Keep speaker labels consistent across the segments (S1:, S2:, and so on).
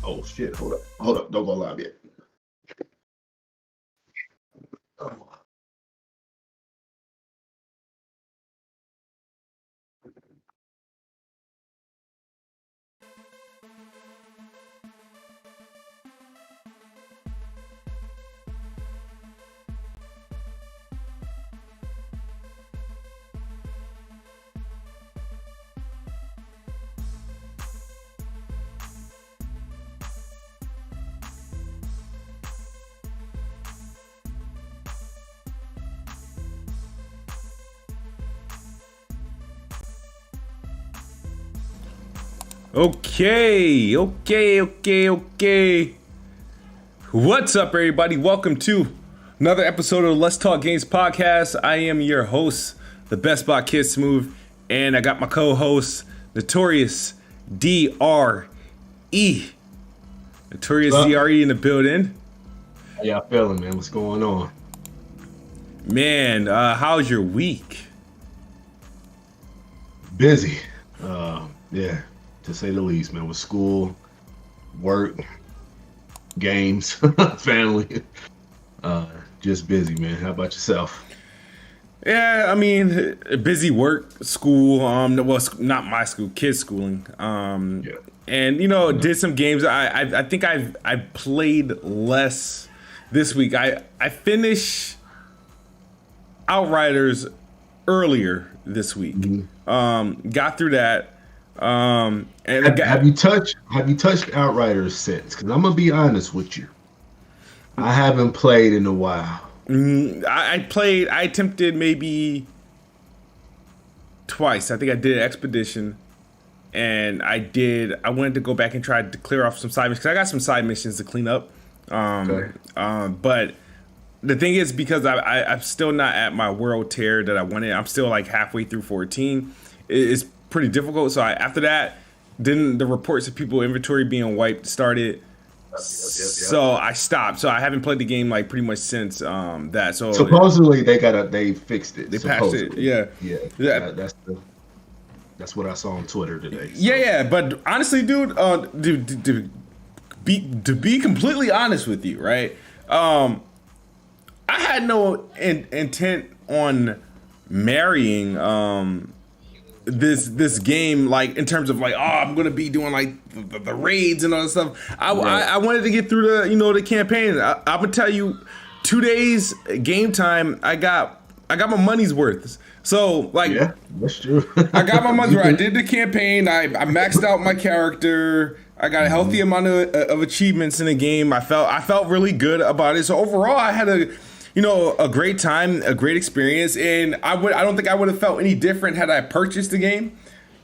S1: Oh shit! Hold up! Don't go live yet. Oh.
S2: Okay. What's up, everybody? Welcome to another episode of Let's Talk Games podcast. I am your host, the Best Bot Kid Smooth, and I got my co-host, Notorious DRE. Notorious DRE in the building.
S1: How y'all feeling, man? What's going on?
S2: Man, how's your week?
S1: Busy. Yeah. To say the least, man, with school, work, games, family, just busy, man. How about yourself?
S2: Yeah, I mean, busy work, school. Well, not my school, kids schooling. And did some games. I think I played less this week. I finished Outriders earlier this week. Mm-hmm. Got through that. And
S1: have you touched Outriders since? Because I'm gonna be honest with you, I haven't played in a while.
S2: I attempted maybe twice. I think I did an expedition, and I wanted to go back and try to clear off some side missions because I got some side missions to clean up. But the thing is, because I'm still not at my world tier that I wanted. I'm still like halfway through 14. It's pretty difficult. So after that, then the reports of people inventory being wiped started. Yep. So I stopped. So I haven't played the game like pretty much since that. So
S1: supposedly they fixed it.
S2: They patched it. Yeah.
S1: That's what I saw on Twitter today. So.
S2: Yeah. But honestly, dude, to be completely honest with you, right? I had no intent on marrying this game, like in terms of like, I'm gonna be doing like the raids and all that stuff. I wanted to get through the campaign. I'm gonna tell you, 2 days game time, I got my money's worth. So like, yeah,
S1: that's true.
S2: I got my money's worth. I did the campaign. I maxed out my character. I got a healthy amount of achievements in the game. I felt really good about it. So overall, I had a great time, a great experience, and I don't think I would have felt any different had I purchased the game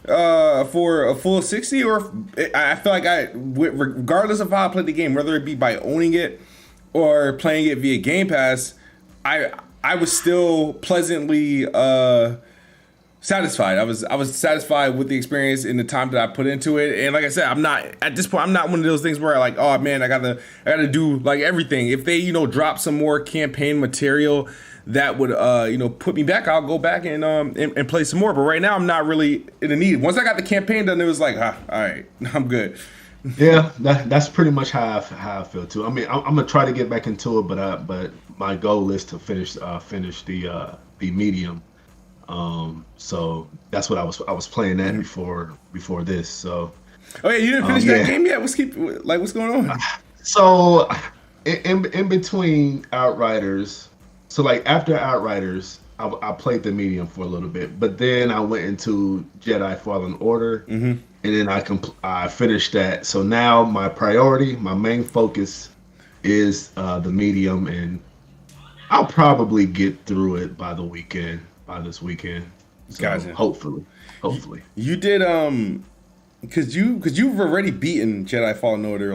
S2: for a full 60, or I feel like regardless of how I played the game, whether it be by owning it or playing it via Game Pass, I was still pleasantly satisfied. I was satisfied with the experience and the time that I put into it. And like I said, I'm not at this point. I'm not one of those things where I like, oh man, I gotta do like everything. If they drop some more campaign material that would put me back, I'll go back and play some more. But right now, I'm not really in the need. Once I got the campaign done, it was like, all right, I'm good.
S1: Yeah, that's pretty much how I feel too. I mean, I'm gonna try to get back into it, but my goal is to finish the medium. So that's what I was playing that before this. So
S2: you didn't finish that game yet? What's going on?
S1: So in between Outriders, so like after Outriders, I played the medium for a little bit, but then I went into Jedi Fallen Order, and then I finished that. So now my main focus is the medium, and I'll probably get through it by this weekend. So
S2: gotcha.
S1: Hopefully.
S2: You did because you've already beaten Jedi Fallen Order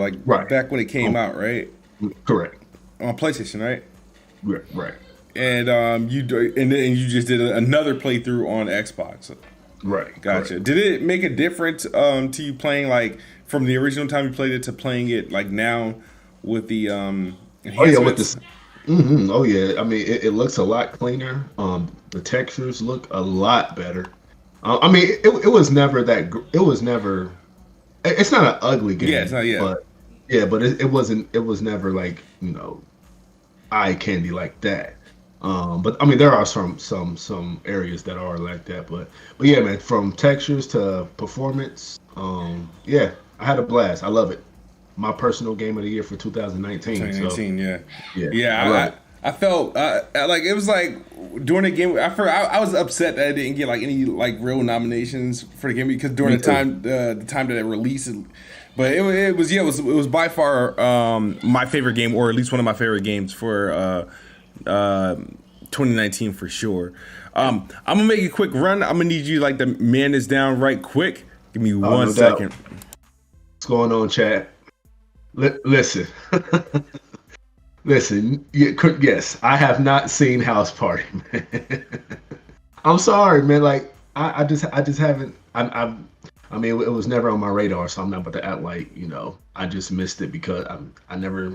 S2: back when it came out, right?
S1: Correct.
S2: On PlayStation, right?
S1: Right.
S2: And you just did another playthrough on Xbox.
S1: Right.
S2: Gotcha.
S1: Correct.
S2: Did it make a difference to you playing like from the original time you played it to playing it like now with the
S1: with this? Mm-hmm. Oh yeah, I mean it looks a lot cleaner. The textures look a lot better. I mean it was never that. It was never. It's not an ugly game.
S2: Yeah, it's not. Yeah.
S1: But Yeah, but it wasn't. It was never like eye candy like that. But I mean, there are some areas that are like that. But yeah, man, from textures to performance, yeah, I had a blast. I love it. My personal game of the year for 2019.
S2: 2019,
S1: So
S2: yeah,
S1: I love it.
S2: I felt like it was like during the game. I was upset that I didn't get like any like real nominations for the game because during the time that it released. But it was by far my favorite game, or at least one of my favorite games for 2019 for sure. I'm gonna make a quick run. I'm gonna need you like to man this down right quick. Give me 1 second.
S1: What's going on, chat? Listen, listen. Yes, I have not seen House Party, man. I'm sorry, man. Like I just haven't. I mean, it was never on my radar, so I'm not about to act like I just missed it because I never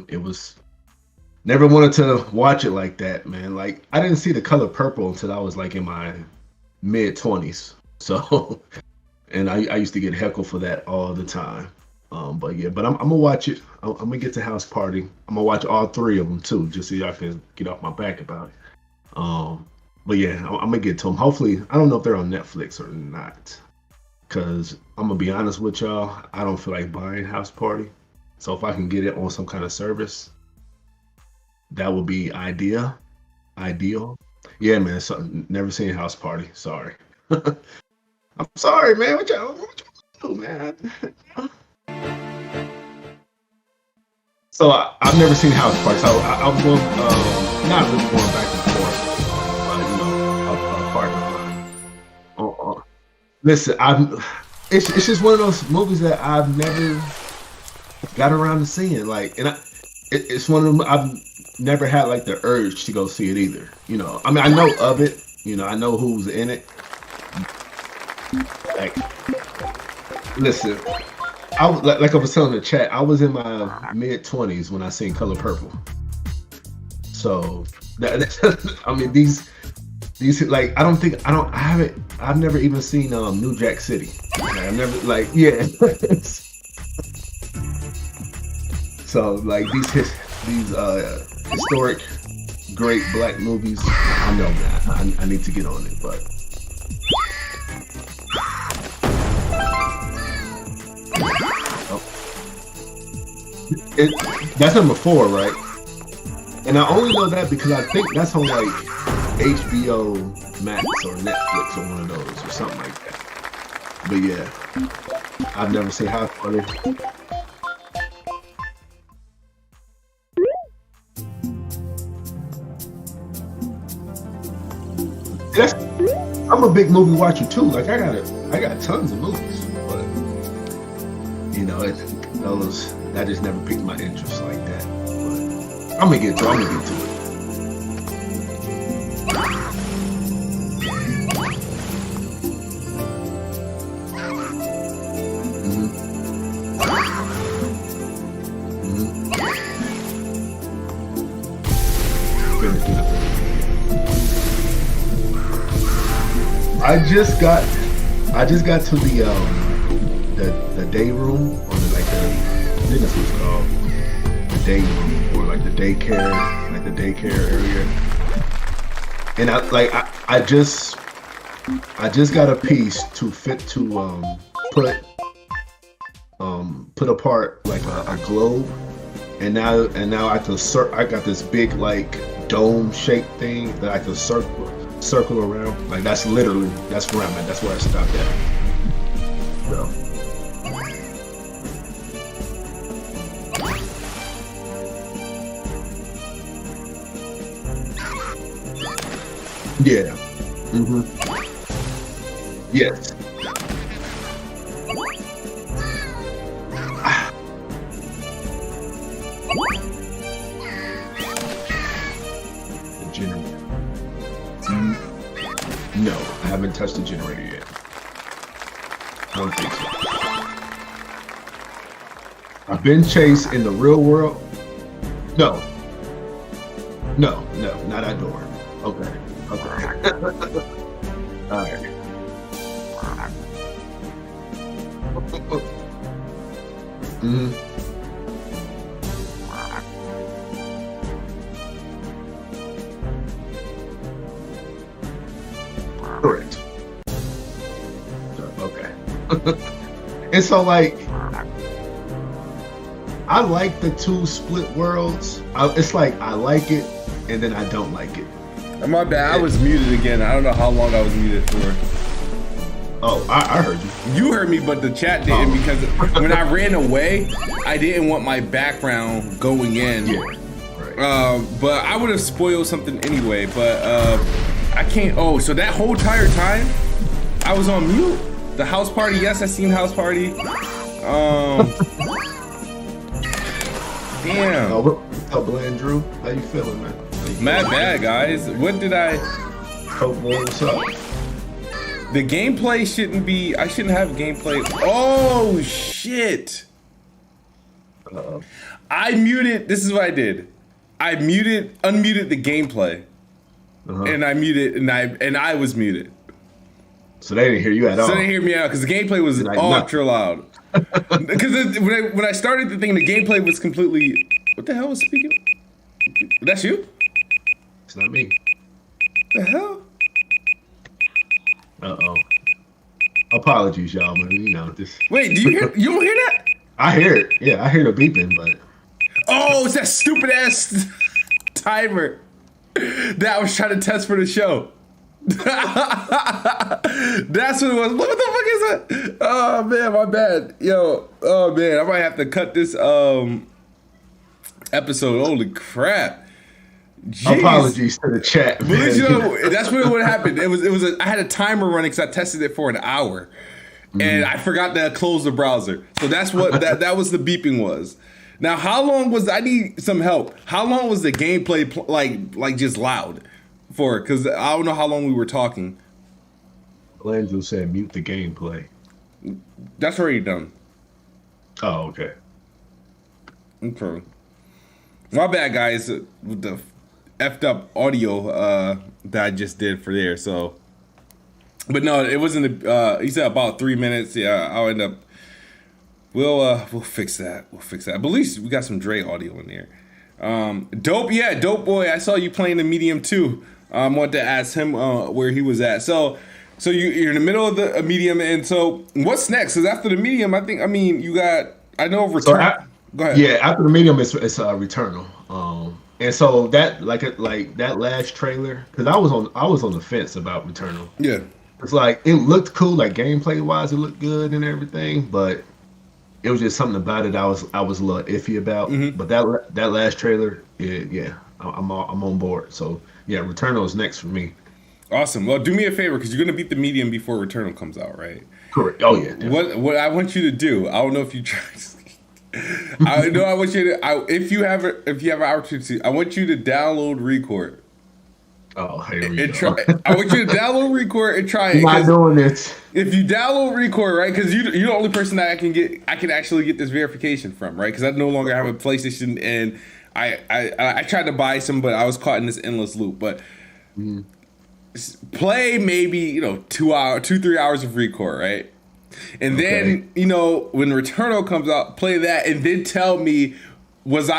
S1: wanted to watch it like that, man. Like I didn't see The Color Purple until I was like in my mid-20s, so and I used to get heckled for that all the time. But I'm gonna watch it. I'm gonna get to House Party. I'm gonna watch all 3 of them too, just so y'all can get off my back about it. But yeah, I'm gonna get to them. Hopefully, I don't know if they're on Netflix or not. Cause I'm gonna be honest with y'all, I don't feel like buying House Party. So if I can get it on some kind of service, that would be ideal. Yeah, man. So never seen House Party. Sorry. I'm sorry, man. What y'all do, man? So I've never seen House Party. So I was going, not really going back and forth, but a partner of mine. Listen, it's just one of those movies that I've never got around to seeing. Like, and it's one of them I've never had like the urge to go see it either. I mean, I know of it. I know who's in it. Like, listen, like I was telling the chat, I was in my mid-20s when I seen Color Purple. So I mean these like I've never even seen New Jack City. I've never So like these historic great black movies, I know, man. I need to get on it, but that's number 4, right? And I only know that because I think that's on like HBO Max or Netflix or one of those or something like that. But yeah, I've never seen House Party. I'm a big movie watcher too. Like I got tons of movies, but those that just never piqued my interest like that. But I'm gonna get to it. I just got to the day room, or I think that's what it's called, the day room, or like the daycare area. And I just got a piece to fit to put apart like a globe, and now I got this big like dome shaped thing that I can circle around. Like that's where I'm at. That's where I stopped at. So. Yeah. Yes. The generator. No, I haven't touched the generator yet. I don't think so. I've been chased in the real world. No, not that door. Okay. All right. And so like, I like the two split worlds. It's like I like it, and then I don't like it.
S2: My bad. I was muted again. I don't know how long I was muted for.
S1: Oh, I heard you.
S2: You heard me, but the chat didn't because when I ran away, I didn't want my background going in.
S1: Yeah. Right.
S2: But I would have spoiled something anyway. But I can't. Oh, so that whole entire time, I was on mute. The house party. Yes, I seen house party. Damn.
S1: What's up, Bland Drew? How you feeling, man?
S2: Mad bad, guys. What did I?
S1: Hope boy, what's up?
S2: The gameplay shouldn't be. I shouldn't have gameplay. Oh shit!
S1: Uh-oh.
S2: I muted. This is what I did. I unmuted the gameplay, and I muted, and I was muted.
S1: So they didn't hear you at all.
S2: So they didn't hear me out because the gameplay was
S1: like,
S2: ultra loud. Because when I started the thing, the gameplay was completely. What the hell was speaking? That's you?
S1: It's not me.
S2: The hell?
S1: Uh-oh. Apologies, y'all, man. You know this.
S2: Wait, do you hear? You don't hear that?
S1: I hear it. Yeah, I hear the beeping, but.
S2: Oh, it's that stupid ass timer that I was trying to test for the show. That's what it was. What the fuck is that? Oh man, my bad. Yo, oh man, I might have to cut this episode. Holy crap. Jeez.
S1: Apologies to the chat, man.
S2: But you know, that's what happened. I had a timer running because I tested it for an hour, and I forgot to close the browser. So that's what that was. The beeping was. Now, how long was I need some help? How long was the gameplay like just loud for? Because I don't know how long we were talking.
S1: Angel said mute the gameplay.
S2: That's already done.
S1: Oh, okay.
S2: Okay. My bad, guys. With the effed up audio that I just did for there. So, but no, it wasn't. He said about 3 minutes. Yeah, I'll end up. We'll fix that. We'll fix that. But at least we got some Dre audio in there. Dope, yeah, Dope Boy. I saw you playing the medium too. I wanted to ask him where he was at. So you're in the middle of the medium, and so what's next? Because after the medium, you got. I know Return. Go ahead.
S1: Yeah, after the medium, it's Returnal. And so that like that last trailer, because I was on the fence about Returnal.
S2: Yeah,
S1: it's like it looked cool, like gameplay wise, it looked good and everything, but it was just something about it I was a little iffy about. But that last trailer, yeah, I'm on board. So yeah, Returnal is next for me.
S2: Awesome. Well, do me a favor because you're gonna beat the medium before Returnal comes out, right?
S1: Correct. Oh yeah. Definitely.
S2: What I want you to do, I don't know if you try. I know I want you to. If you have an opportunity, I want you to download Record.
S1: Oh, here we go.
S2: I want you to download Record and try it.
S1: I'm not doing this.
S2: If you download Record, right, because you're the only person that I can actually get this verification from, right? Because I no longer have a PlayStation, and I tried to buy some, but I was caught in this endless loop. But play maybe 2-3 hours of Record, right? And then, when Returnal comes out, play that and then tell me, was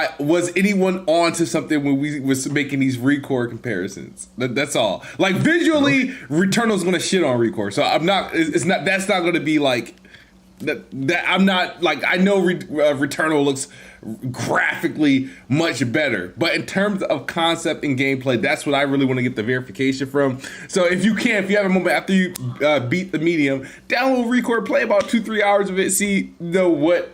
S2: anyone on to something when we was making these Record comparisons? That's all. Like visually, Returnal's gonna shit on Record. So that's not gonna be like that I'm not like, I know Returnal looks graphically much better, but in terms of concept and gameplay, that's what I really want to get the verification from. So if you have a moment after you beat the medium, download Record, play about 2-3 hours of it, see what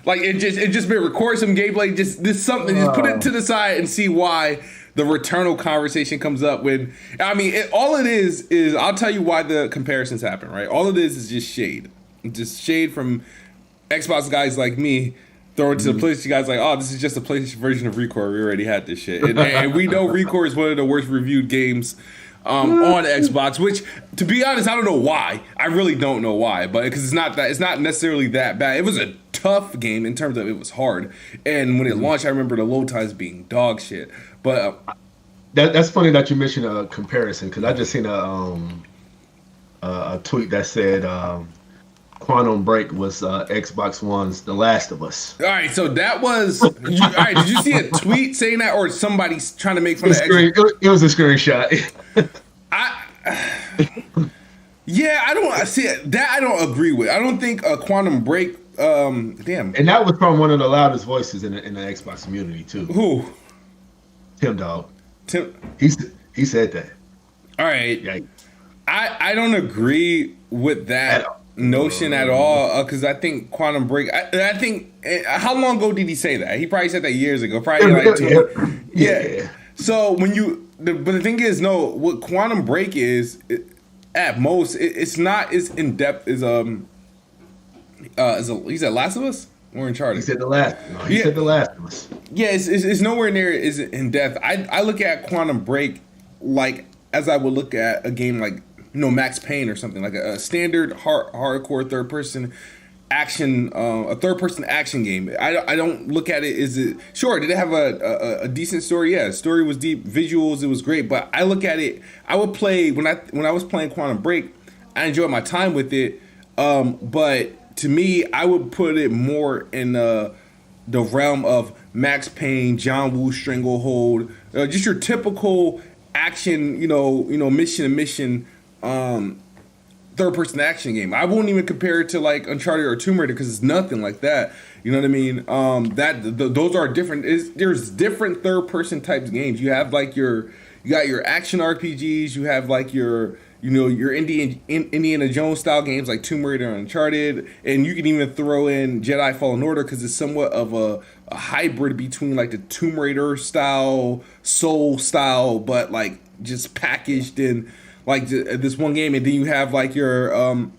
S2: like it just been record some gameplay, just put it to the side and see why the Returnal conversation comes up when, all it is I'll tell you why the comparisons happen, right? All it is just shade. Just shade from Xbox guys like me throwing to the PlayStation guys like, oh, this is just a PlayStation version of Record. We already had this shit. And we know Record is one of the worst reviewed games on Xbox, which, to be honest, I don't know why. I really don't know why, but because it's not necessarily that bad. It was a tough game in terms of it was hard. And when it launched, I remember the load times being dog shit. But
S1: that's funny that you mentioned a comparison, because I just seen a tweet that said Quantum Break was Xbox One's The Last of Us.
S2: All right, so that was. All right, did you see a tweet saying that, or somebody's trying to make fun of
S1: It was a screenshot.
S2: Yeah, I don't see that. I don't agree with. I don't think Quantum Break. Damn.
S1: And that was from one of the loudest voices in the Xbox community too.
S2: Who?
S1: Tim Dog.
S2: Tim.
S1: He said that.
S2: All right.
S1: Yeah.
S2: I don't agree with that notion at all because I think Quantum Break. I think how long ago did he say that? He probably said that years ago. Probably like 2 yeah. So when but the thing is, no, what Quantum Break is. At most, it's not as in depth as he said Last of Us or Uncharted.
S1: He said the Last. No, he said the Last of Us.
S2: Yeah, it's nowhere near as in depth. I look at Quantum Break like as I would look at a game like Max Payne or something like a standard hardcore third person action, a third person action game. I don't look at it as sure. Did it have a decent story? Yeah, story was deep, visuals, it was great. But I look at it. I would play when I was playing Quantum Break. I enjoyed my time with it. But to me, I would put it more in the realm of Max Payne, John Woo Stranglehold, just your typical action. Mission to mission. Third-person action game. I won't even compare it to like Uncharted or Tomb Raider because it's nothing like that. You know what I mean? Those are different. There's different third-person types games. You have like you got your action RPGs. You have like your Indiana Jones style games like Tomb Raider and Uncharted, and you can even throw in Jedi Fallen Order because it's somewhat of a hybrid between like the Tomb Raider style, Soul style, but like just packaged in. Like this one game, and then you have like your, and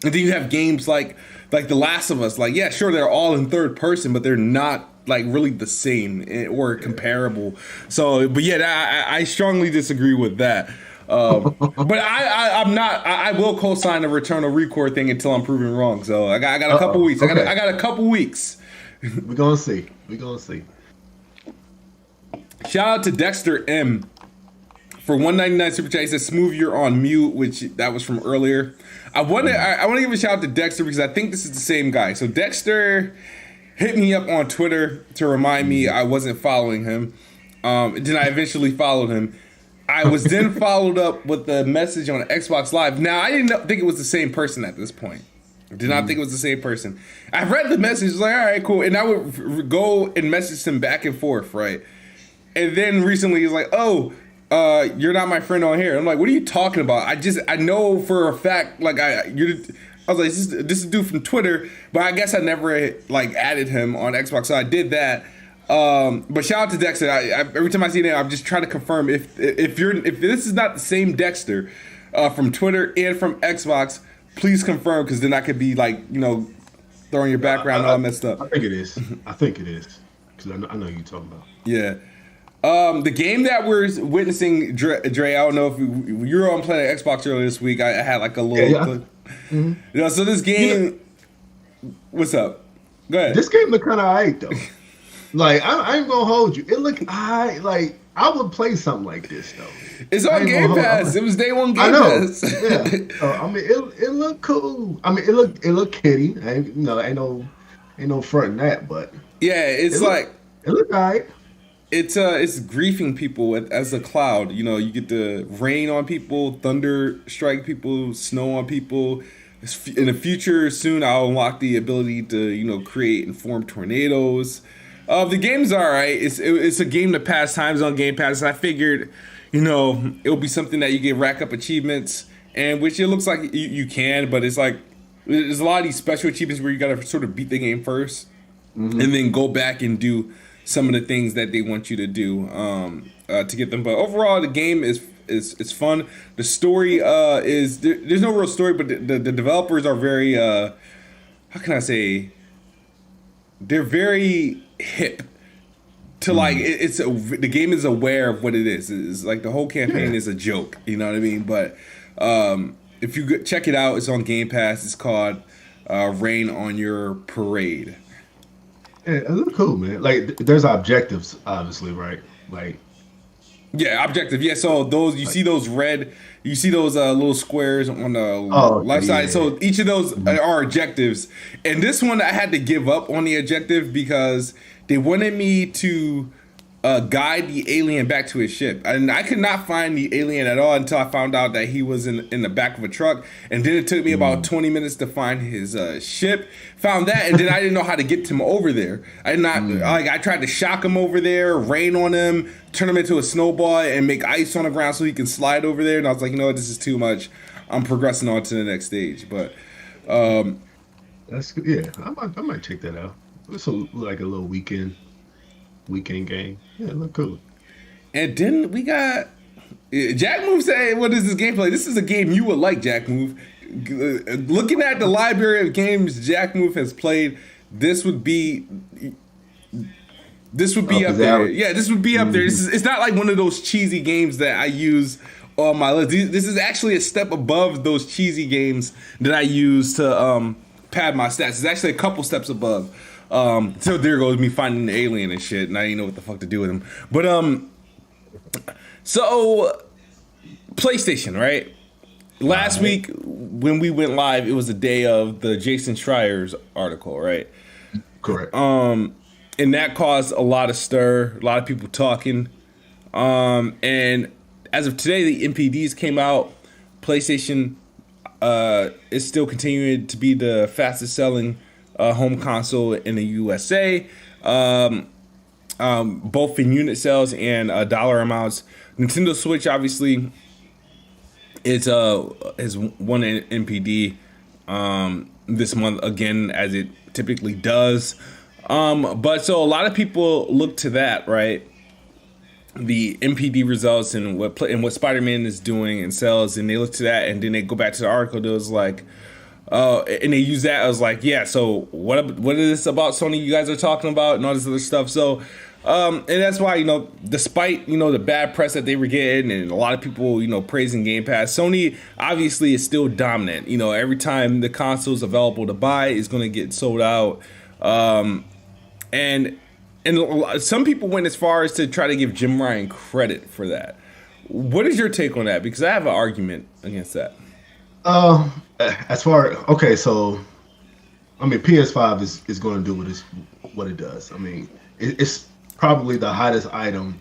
S2: then you have games like The Last of Us. Like, yeah, sure, they're all in third person, but they're not like really the same or comparable. So, but yeah, I strongly disagree with that. But I'm not. I will co-sign the Returnal Record thing until I'm proven wrong. So I got a couple weeks. Okay. I got a couple weeks.
S1: We're gonna see.
S2: Shout out to Dexter M. For $1.99 super chat, he says, "Smooth, you're on mute," which that was from earlier. I want to give a shout out to Dexter because I think this is the same guy. So Dexter hit me up on Twitter to remind me I wasn't following him. Then I eventually followed him. I was then followed up with the message on Xbox Live. Now I didn't think it was the same person at this point. I did not think it was the same person. I read the message, was like, all right, cool, and I would go and message him back and forth, right? And then recently he's like, oh. You're not my friend on here. I'm like, what are you talking about? I know for a fact, like I was like, this is a dude from Twitter, but I guess I never like added him on Xbox, so I did that. But shout out to Dexter. Every time I see that, I'm just trying to confirm if this is not the same Dexter from Twitter and from Xbox, please confirm because then I could be like throwing your background all messed up.
S1: I think it is because I know who you're talking about.
S2: Yeah. The game that we're witnessing, Dre, I don't know if you were on playing Xbox earlier this week. I had like a little,
S1: yeah. Mm-hmm.
S2: So this game, what's up? Go ahead.
S1: This game look kind of alright though. Like I ain't gonna hold you. It look alright. Like I would play something like this though.
S2: It's on Game Pass. It was day one Game Pass.
S1: Yeah. I mean, it looked cool. I mean, it looked kitty. Ain't no fronting that, but
S2: yeah, it
S1: looked alright.
S2: It's griefing people as a cloud. You get the rain on people, thunder strike people, snow on people. In the future, soon I'll unlock the ability to create and form tornadoes. The game's all right. It's a game to pass times on Game Pass. I figured, it'll be something that you can rack up achievements, and which it looks like you can, but it's like there's a lot of these special achievements where you got to sort of beat the game first, and then go back and do some of the things that they want you to do to get them. But overall, the game is fun. The story is there's no real story, but the developers are very how can I say? They're very hip to like the game is aware of what it is. It's like the whole campaign is a joke. You know what I mean? But if you check it out, it's on Game Pass. It's called Rain on Your Parade.
S1: Yeah, it looks cool, man. Like, there's objectives, obviously, right? Like,
S2: yeah, objective. Yeah, so those you see those little squares on the left side. So each of those are objectives, and this one I had to give up on the objective because they wanted me to guide the alien back to his ship. And I could not find the alien at all until I found out that he was in the back of a truck. And then it took me about 20 minutes to find his ship. Found that, and then I didn't know how to get him over there. I tried to shock him over there, rain on him, turn him into a snowball, and make ice on the ground so he can slide over there. And I was like, you know what, this is too much. I'm progressing on to the next stage. But
S1: that's good. Yeah, I might check that out. It's like a little weekend game. Yeah, it look cool.
S2: And then we got Jack Move saying, "What is this gameplay? This is a game you would like, Jack Move." Looking at the library of games Jack Move has played, this would be up there. Yeah, this would be up there. It's not like one of those cheesy games that I use on my list. This is actually a step above those cheesy games that I use to pad my stats. It's actually a couple steps above. So there goes me finding the alien and shit, and I didn't know what the fuck to do with him. But so PlayStation, right? Last week when we went live, it was the day of the Jason Schreier's article, right?
S1: Correct.
S2: And that caused a lot of stir, a lot of people talking. And as of today, the NPDs came out. PlayStation is still continuing to be the fastest selling home console in the USA, both in unit sales and dollar amounts. Nintendo Switch obviously is won an NPD this month again, as it typically does. But so a lot of people look to that, right? The NPD results and what Spider-Man is doing in sales, and they look to that, and then they go back to the article that was like, and they use that. I was like, yeah. So what is this about Sony? You guys are talking about and all this other stuff. So, and that's why, despite the bad press that they were getting and a lot of people praising Game Pass, Sony obviously is still dominant. Every time the console's available to buy, it's going to get sold out. And some people went as far as to try to give Jim Ryan credit for that. What is your take on that? Because I have an argument against that.
S1: So I mean, PS5 is going to do what it does. I mean, it's probably the hottest item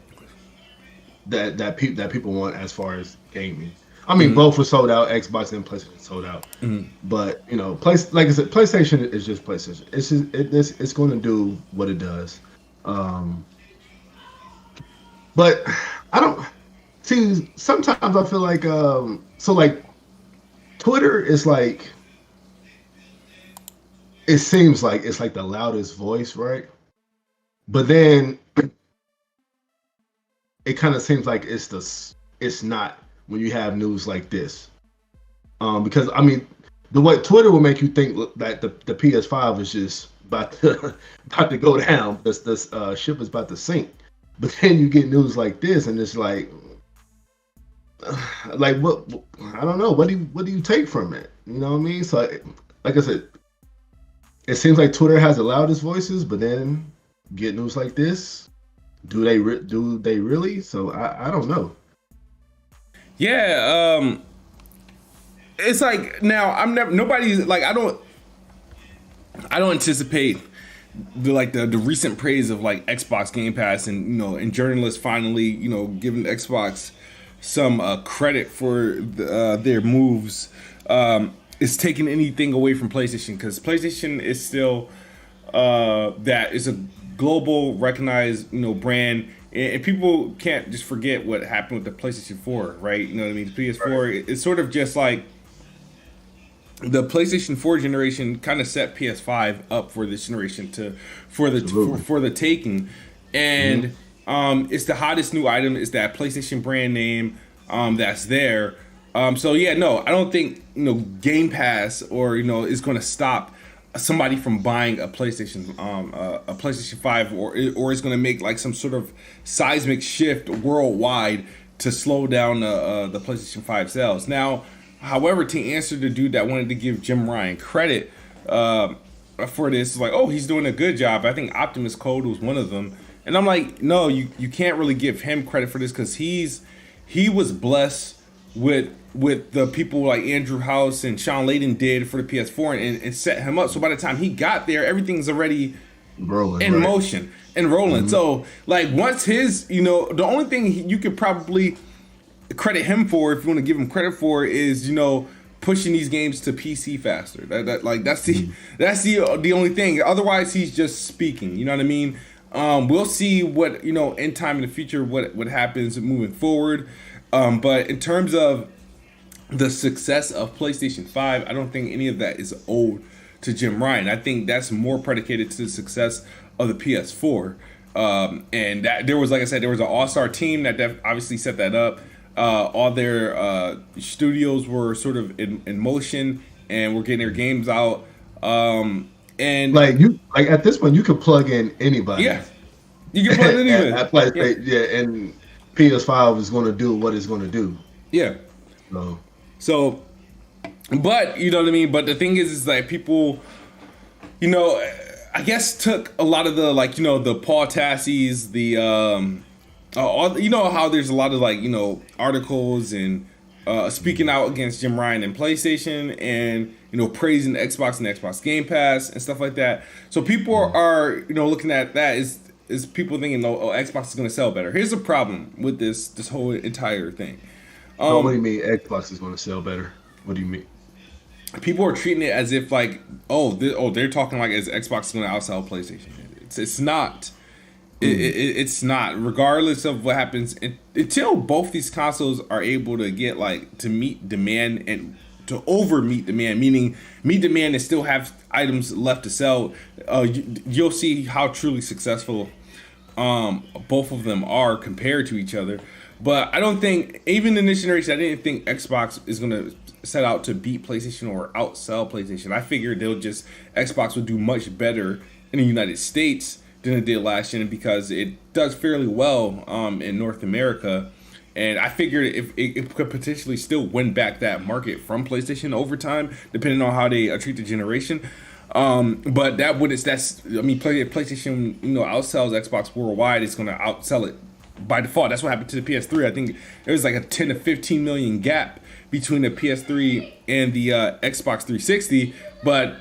S1: that people want as far as gaming. I mean, both were sold out. Xbox and PlayStation sold out. But like I said, PlayStation is just PlayStation. It's going to do what it does. But I don't see. Sometimes I feel like Twitter is like, it seems like it's like the loudest voice, right? But then it kind of seems like it's not when you have news like this. Because I mean, what Twitter will make you think that the PS5 is just about to go down. This ship is about to sink. But then you get news like this, and it's like what? I don't know. What do you take from it? You know what I mean? So, like I said, it seems like Twitter has the loudest voices, but then get news like this. Do they really? So I don't know.
S2: Yeah. It's like now nobody's like I don't anticipate the recent praise of like Xbox Game Pass and journalists finally giving Xbox some credit for their moves is taking anything away from PlayStation, because PlayStation is still that is a global recognized brand, and people can't just forget what happened with the PlayStation 4, right? You know what I mean? The PS4 is sort of just like the PlayStation 4 generation kind of set PS5 up for this generation for the taking, and it's the hottest new item. It's that PlayStation brand name that's there. So yeah, no, I don't think Game Pass or is going to stop somebody from buying a PlayStation 5 or is going to make like some sort of seismic shift worldwide to slow down the PlayStation 5 sales. Now, however, to answer the dude that wanted to give Jim Ryan credit for this, like, oh, he's doing a good job. I think Optimus Code was one of them, and I'm like, no, you can't really give him credit for this, because he was blessed with the people like Andrew House and Sean Layden did for the PS4 and set him up. So by the time he got there, everything's already
S1: rolling,
S2: in
S1: right.
S2: motion and rolling. So like once his, the only thing you could probably credit him for, if you want to give him credit for, is pushing these games to PC faster. That's the only thing. Otherwise, he's just speaking. You know what I mean? We'll see what in time in the future what happens moving forward. But in terms of the success of PlayStation 5, I don't think any of that is owed to Jim Ryan. I think that's more predicated to the success of the PS4. And that there was, like I said, there was an all-star team that obviously set that up. All their studios were sort of in motion, and we're getting their games out. And
S1: like at this point, you can plug in anybody.
S2: Yeah, you can plug in anybody.
S1: at PlayStation, yeah, and PS5 is going to do what it's going to do.
S2: Yeah. So, but you know what I mean. But the thing is like people, I guess took a lot of the the Paul Tassies, the how there's a lot of articles and speaking out against Jim Ryan and PlayStation, and praising Xbox and Xbox Game Pass and stuff like that. So people are looking at that is people thinking Xbox is going to sell better. Here's the problem with this whole entire thing.
S1: What do you mean Xbox is going to sell better? What do you mean?
S2: People are treating it as if they're talking like as Xbox is going to outsell PlayStation. It's not. It's not. Regardless of what happens, until both these consoles are able to get to meet demand and to over meet demand, meaning meet demand and still have items left to sell, you'll see how truly successful both of them are compared to each other. But I don't think, even in this generation, I didn't think Xbox is going to set out to beat PlayStation or outsell PlayStation. I figured Xbox would do much better in the United States than it did last year, because it does fairly well in North America. And I figured if it could potentially still win back that market from PlayStation over time, depending on how they treat the generation. But PlayStation outsells Xbox worldwide, it's going to outsell it by default. That's what happened to the PS3. I think there was a 10 to 15 million gap between the PS3 and the Xbox 360, but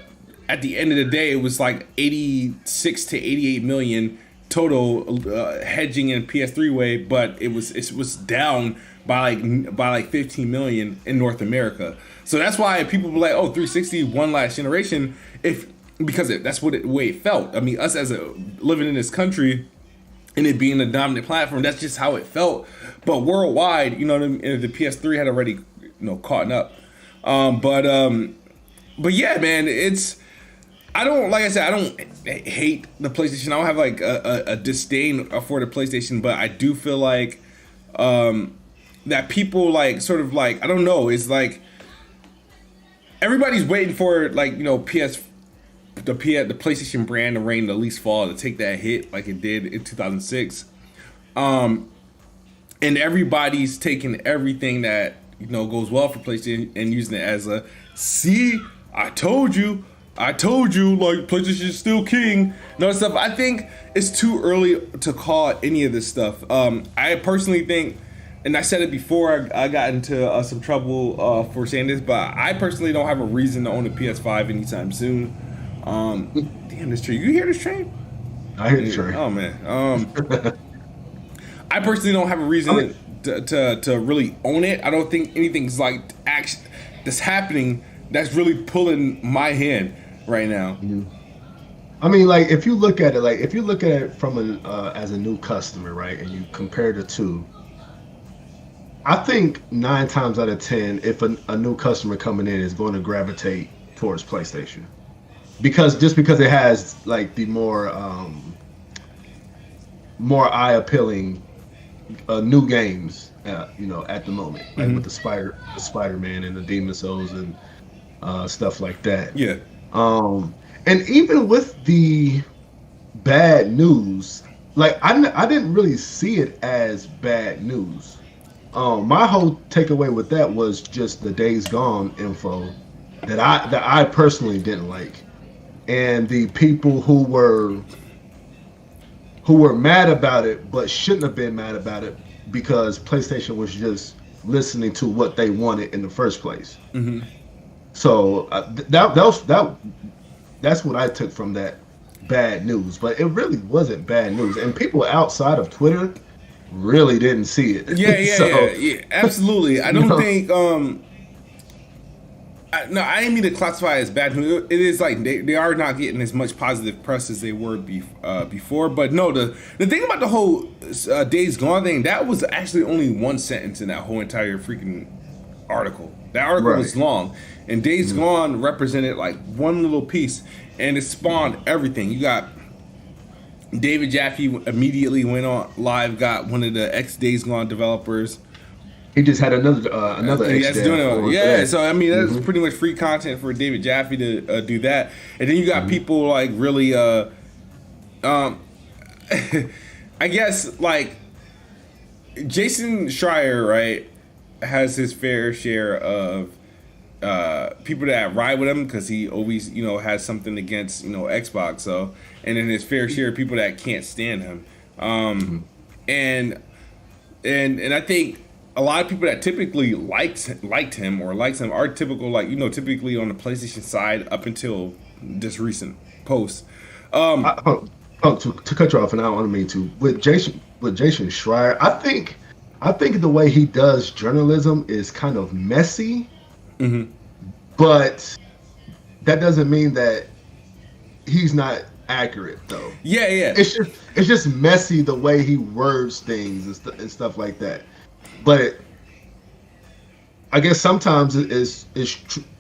S2: at the end of the day, it was 86 to 88 million total hedging in PS3 way, but it was down by 15 million in North America. So that's why people were like, 360 won last generation, because that's what the way it felt. I mean, us living in this country and it being a dominant platform, that's just how it felt. But worldwide, the PS3 had already caught up. But yeah, man, I don't hate the PlayStation. I don't have a disdain for the PlayStation, but I do feel that people I don't know, it's everybody's waiting for the PlayStation brand to reign, to at least fall, to take that hit like it did in 2006. And everybody's taking everything that goes well for PlayStation and using it as I told you, PlayStation is still king and all that stuff. I think it's too early to call any of this stuff. I personally think, and I said it before I got into some trouble for saying this, but I personally don't have a reason to own a PS5 anytime soon. Damn, this train. You hear this train?
S1: I hear the train.
S2: Oh, man. I personally don't have a reason to really own it. I don't think anything's that's happening that's really pulling my hand right now.
S1: Mm-hmm. I mean, if you look at it, from as a new customer, right, and you compare the two, I think 9 times out of 10, if a new customer coming in is going to gravitate towards PlayStation, because it has the more eye appealing new games, at the moment, with the Spider-Man and the Demon Souls and stuff like that.
S2: Yeah.
S1: And even with the bad news, I didn't really see it as bad news. My whole takeaway with that was just the Days Gone info that I personally didn't like, and the people who were mad about it but shouldn't have been mad about it because PlayStation was just listening to what they wanted in the first place. Mm-hmm. So that's what I took from that. bad news, but it really wasn't bad news, and people outside of Twitter really didn't see it.
S2: Yeah, absolutely. I don't think. No, I didn't mean to classify it as bad news. It is like they are not getting as much positive press as they were before. But no, the thing about the whole Days Gone thing, that was actually only one sentence in that whole entire freaking article. That article was long, and Days Gone represented like one little piece, and it spawned everything. You got David Jaffe immediately went on live, got one of the ex Days Gone developers.
S1: He just had another
S2: doing it. So I mean, that's pretty much free content for David Jaffe to do that. And then you got people like really, I guess like Jason Schreier, right, has his fair share of people that ride with him because he always, has something against, Xbox. So, and then his fair share of people that can't stand him. And I think a lot of people that typically liked him are typical, like, typically on the PlayStation side up until this recent post.
S1: To cut you off, and I don't mean to, with Jason Schreier, I think the way he does journalism is kind of messy, but that doesn't mean that he's not accurate, though.
S2: Yeah.
S1: It's just messy the way he words things and stuff like that. But I guess sometimes it's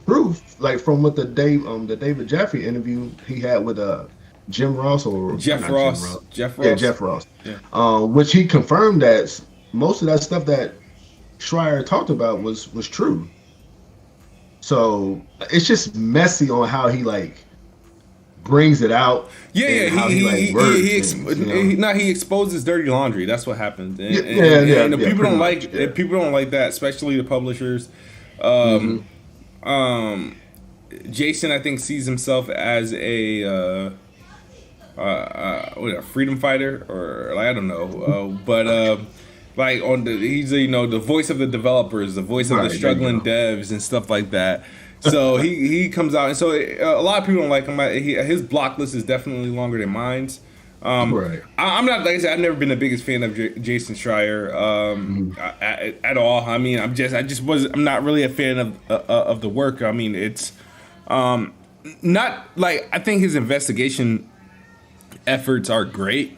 S1: truth, like from what the David Jaffe interview he had with Jeff Ross. Yeah. Which he confirmed that most of that stuff that Schreier talked about was true. So it's just messy on how he like brings it out.
S2: He exposes dirty laundry. That's what happens. And people don't like people don't like that, especially the publishers. Jason, I think, sees himself as a freedom fighter, or like, I don't know, but like he's the voice of the developers, the voice of the struggling devs and stuff like that. So he comes out, and so a lot of people don't like him. His block list is definitely longer than mine's. I'm not, like I said, I've never been the biggest fan of Jason Schreier at all. I mean, I'm not really a fan of the work. I mean, it's not like, I think his investigation efforts are great.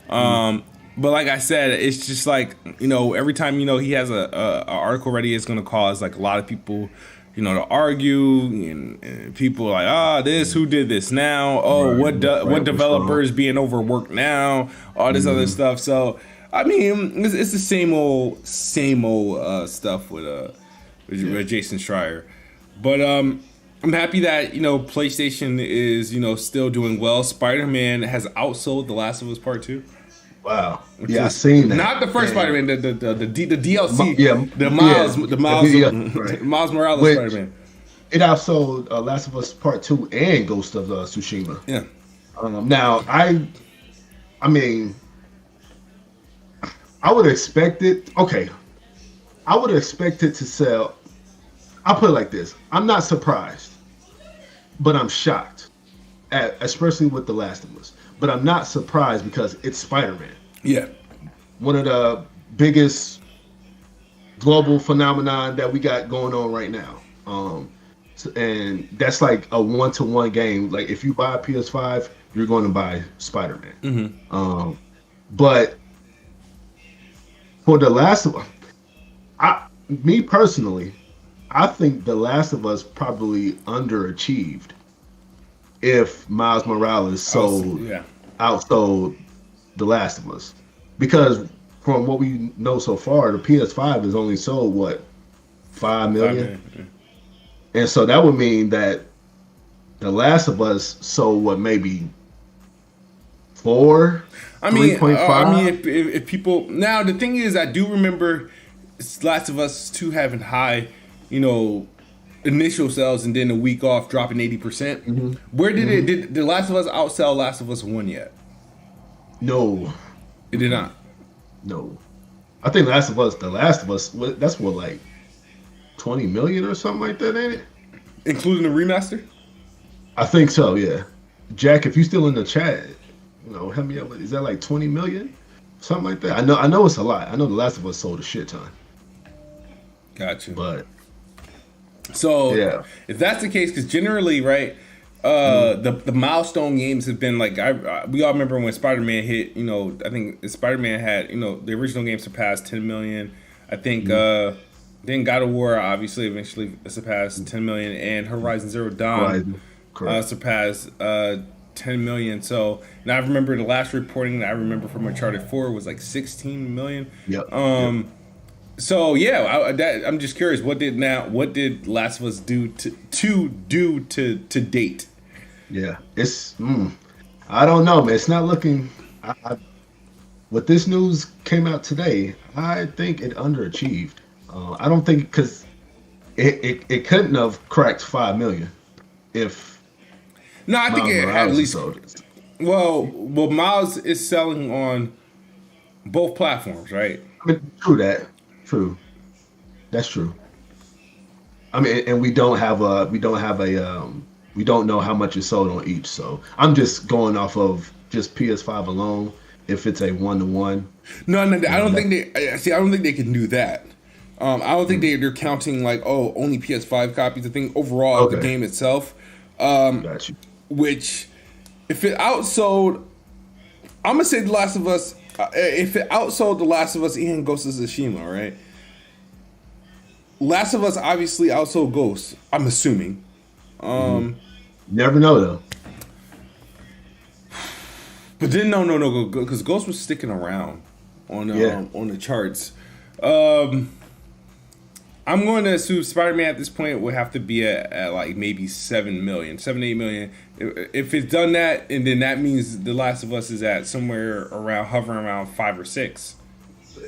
S2: But like I said, it's just like, every time, he has a article ready, it's going to cause like a lot of people, to argue, and people are like, who did this now? What developers being overworked now? All this other stuff. So, I mean, it's the same old stuff with Jason Schreier. But I'm happy that, PlayStation is, still doing well. Spider-Man has outsold The Last of Us Part 2.
S1: Wow. Yeah, I've seen that.
S2: Not the first Spider-Man, the DLC. Miles Morales Spider-Man.
S1: It outsold Last of Us Part 2 and Ghost of Tsushima.
S2: Yeah.
S1: Now, I mean, I would expect it. Okay. I would expect it to sell. I'll put it like this. I'm not surprised, but I'm shocked, especially with The Last of Us. But I'm not surprised because it's Spider-Man.
S2: Yeah.
S1: One of the biggest global phenomenon that we got going on right now. And that's like a one-to-one game. Like, if you buy a PS5, you're going to buy Spider-Man. But for The Last of Us, me personally, I think The Last of Us probably underachieved if Miles Morales outsold The Last of Us. Because from what we know so far, the PS5 has only sold, 5 million? And so that would mean that The Last of Us sold, maybe 4? 3.5?
S2: If people... Now, the thing is, I do remember Last of Us 2 having high, initial sales, and then a week off dropping 80%. Where did The Last of Us outsell Last of Us 1 yet?
S1: No.
S2: It did not?
S1: No. I think The Last of Us, that's what, like 20 million or something like that, ain't it?
S2: Including the remaster?
S1: I think so, yeah. Jack, if you still in the chat, help me out with, is that like 20 million? Something like that. I know it's a lot. I know The Last of Us sold a shit ton.
S2: Gotcha.
S1: But
S2: so yeah, if that's the case, because generally, right, the milestone games have been like we all remember when Spider-Man hit. I think Spider-Man had the original game surpassed 10 million. I think then God of War obviously eventually surpassed 10 million, and Horizon Zero Dawn surpassed 10 million. So now I remember the last reporting that I remember from Uncharted 4 was like 16 million.
S1: Yep.
S2: So yeah, I'm just curious. What did Last of Us do to date?
S1: Yeah, it's I don't know, man. It's not looking. What this news came out today, I think it underachieved. I don't think because it couldn't have cracked 5 million if.
S2: No, I think it had at least. Well, Miles is selling on both platforms, right?
S1: I mean, true. That's true. I mean, and we don't know how much is sold on each. So I'm just going off of just PS5 alone. If it's a 1-to-1.
S2: No, I don't think they can do that. I don't think they're counting like only PS5 copies. I think overall the game itself.
S1: Got you.
S2: Which, if it outsold, I'm gonna say The Last of Us. If it outsold The Last of Us and Ghost of Tsushima, right? Last of Us obviously outsold Ghost. I'm assuming.
S1: Never know though.
S2: But then no, because Ghost was sticking around on the charts. I'm going to assume Spider-Man at this point would have to be at like maybe 7 million, 8 million. If it's done that, and then that means The Last of Us is at somewhere hovering around 5 or 6.
S1: Yeah.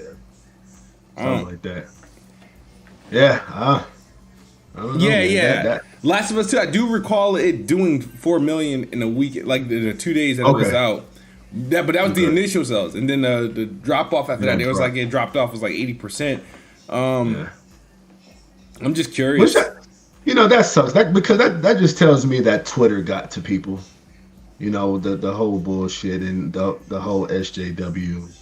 S1: Something like that. Yeah. I don't know,
S2: That. Last of Us 2, I do recall it doing 4 million in a week, like the 2 days that it was out. But that was the initial sales, and then the drop off after that, it was like it dropped off was like 80%. I'm just curious.
S1: That sucks. Because that just tells me that Twitter got to people. The whole bullshit and the whole SJW,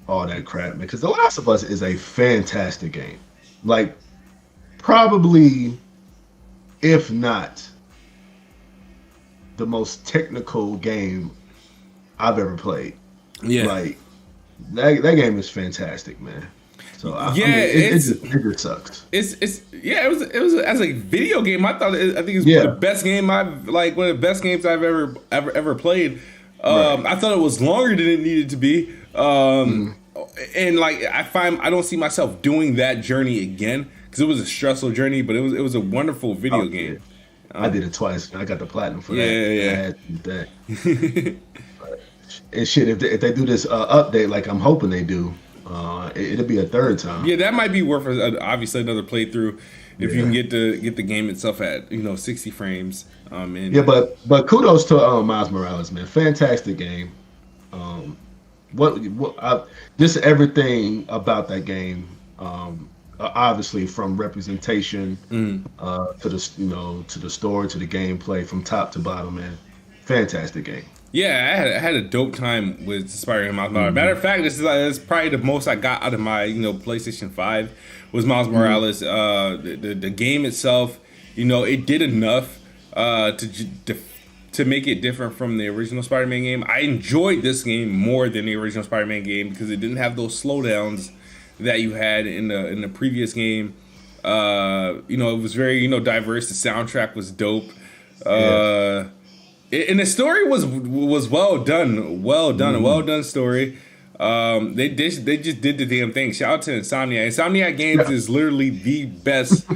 S1: all that crap, man. Because The Last of Us is a fantastic game. Like, probably, if not, the most technical game I've ever played. Yeah. Like, that game is fantastic, man. So it just sucks.
S2: It was as a video game. I think it's the best game one of the best games I've ever played. I thought it was longer than it needed to be. And like I don't see myself doing that journey again because it was a stressful journey, but it was a wonderful video game.
S1: I did it twice. I got the platinum for that.
S2: Yeah.
S1: I had to do that. And shit, if they do this update like I'm hoping they do. It'll be a third time.
S2: Yeah, that might be worth obviously another playthrough if you can get the game itself at 60 frames.
S1: But kudos to Miles Morales, man. Fantastic game. Just everything about that game. Obviously, from representation to the story to the gameplay, from top to bottom, man. Fantastic game.
S2: Yeah, I had a dope time with Spider-Man Miles Morales. Matter of fact, this is probably the most I got out of my PlayStation 5 was Miles Morales. The game itself, it did enough to make it different from the original Spider-Man game. I enjoyed this game more than the original Spider-Man game because it didn't have those slowdowns that you had in the previous game. It was very diverse. The soundtrack was dope. And the story was well done, a well done story. They just did the damn thing. Shout out to Insomniac. Insomniac Games is literally the best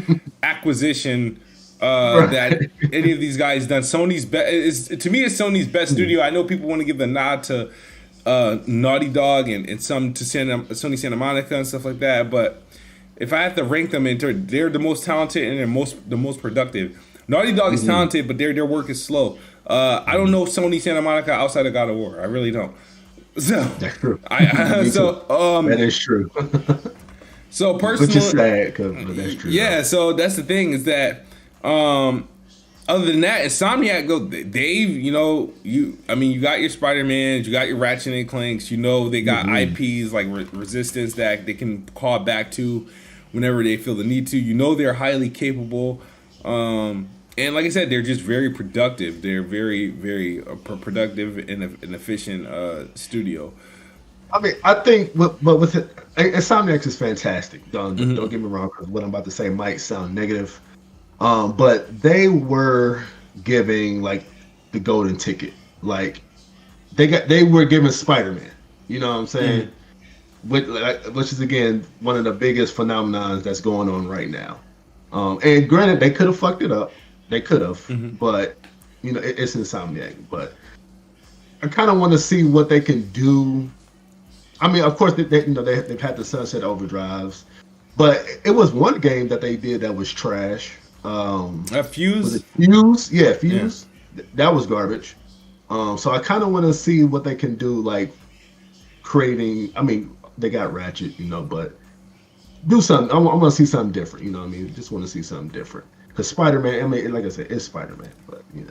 S2: acquisition that any of these guys done. Sony's to me, it's Sony's best studio. I know people want to give the nod to Naughty Dog and some to Sony Santa Monica and stuff like that, but if I have to rank them they're the most talented and they're the most productive. Naughty Dog is talented, but their work is slow. I don't know Sony Santa Monica outside of God of War. I really don't. So
S1: that's true.
S2: That
S1: is true.
S2: So personally,
S1: which is sad, but that's true.
S2: Yeah. So that's the thing is that Other than that, Insomniac, you got your Spider-Mans, you got your Ratchet and Clanks, they got IPs like Resistance that they can call back to whenever they feel the need to. They're highly capable. And like I said, they're just very productive. They're very, very productive and an efficient studio.
S1: I mean, I think, but with it, Insomniac is fantastic. Don't get me wrong, because what I'm about to say might sound negative. But they were giving like the golden ticket. Like they were giving Spider-Man. You know what I'm saying? Which is again one of the biggest phenomenons that's going on right now. And granted, they could have fucked it up. They could have, but it's Insomniac. But I kind of want to see what they can do. I mean, of course, they've had the Sunset Overdrives, but it was one game that they did that was trash.
S2: Fuse?
S1: Was it Fuse? Yeah, Fuse. Yeah. That was garbage. So I kind of want to see what they can do, like creating. I mean, they of Ratchet, but do something. I want to see something different. You know what I mean? Just want to see something different. Because Spider-Man, I mean, like I said, it's Spider-Man, but kind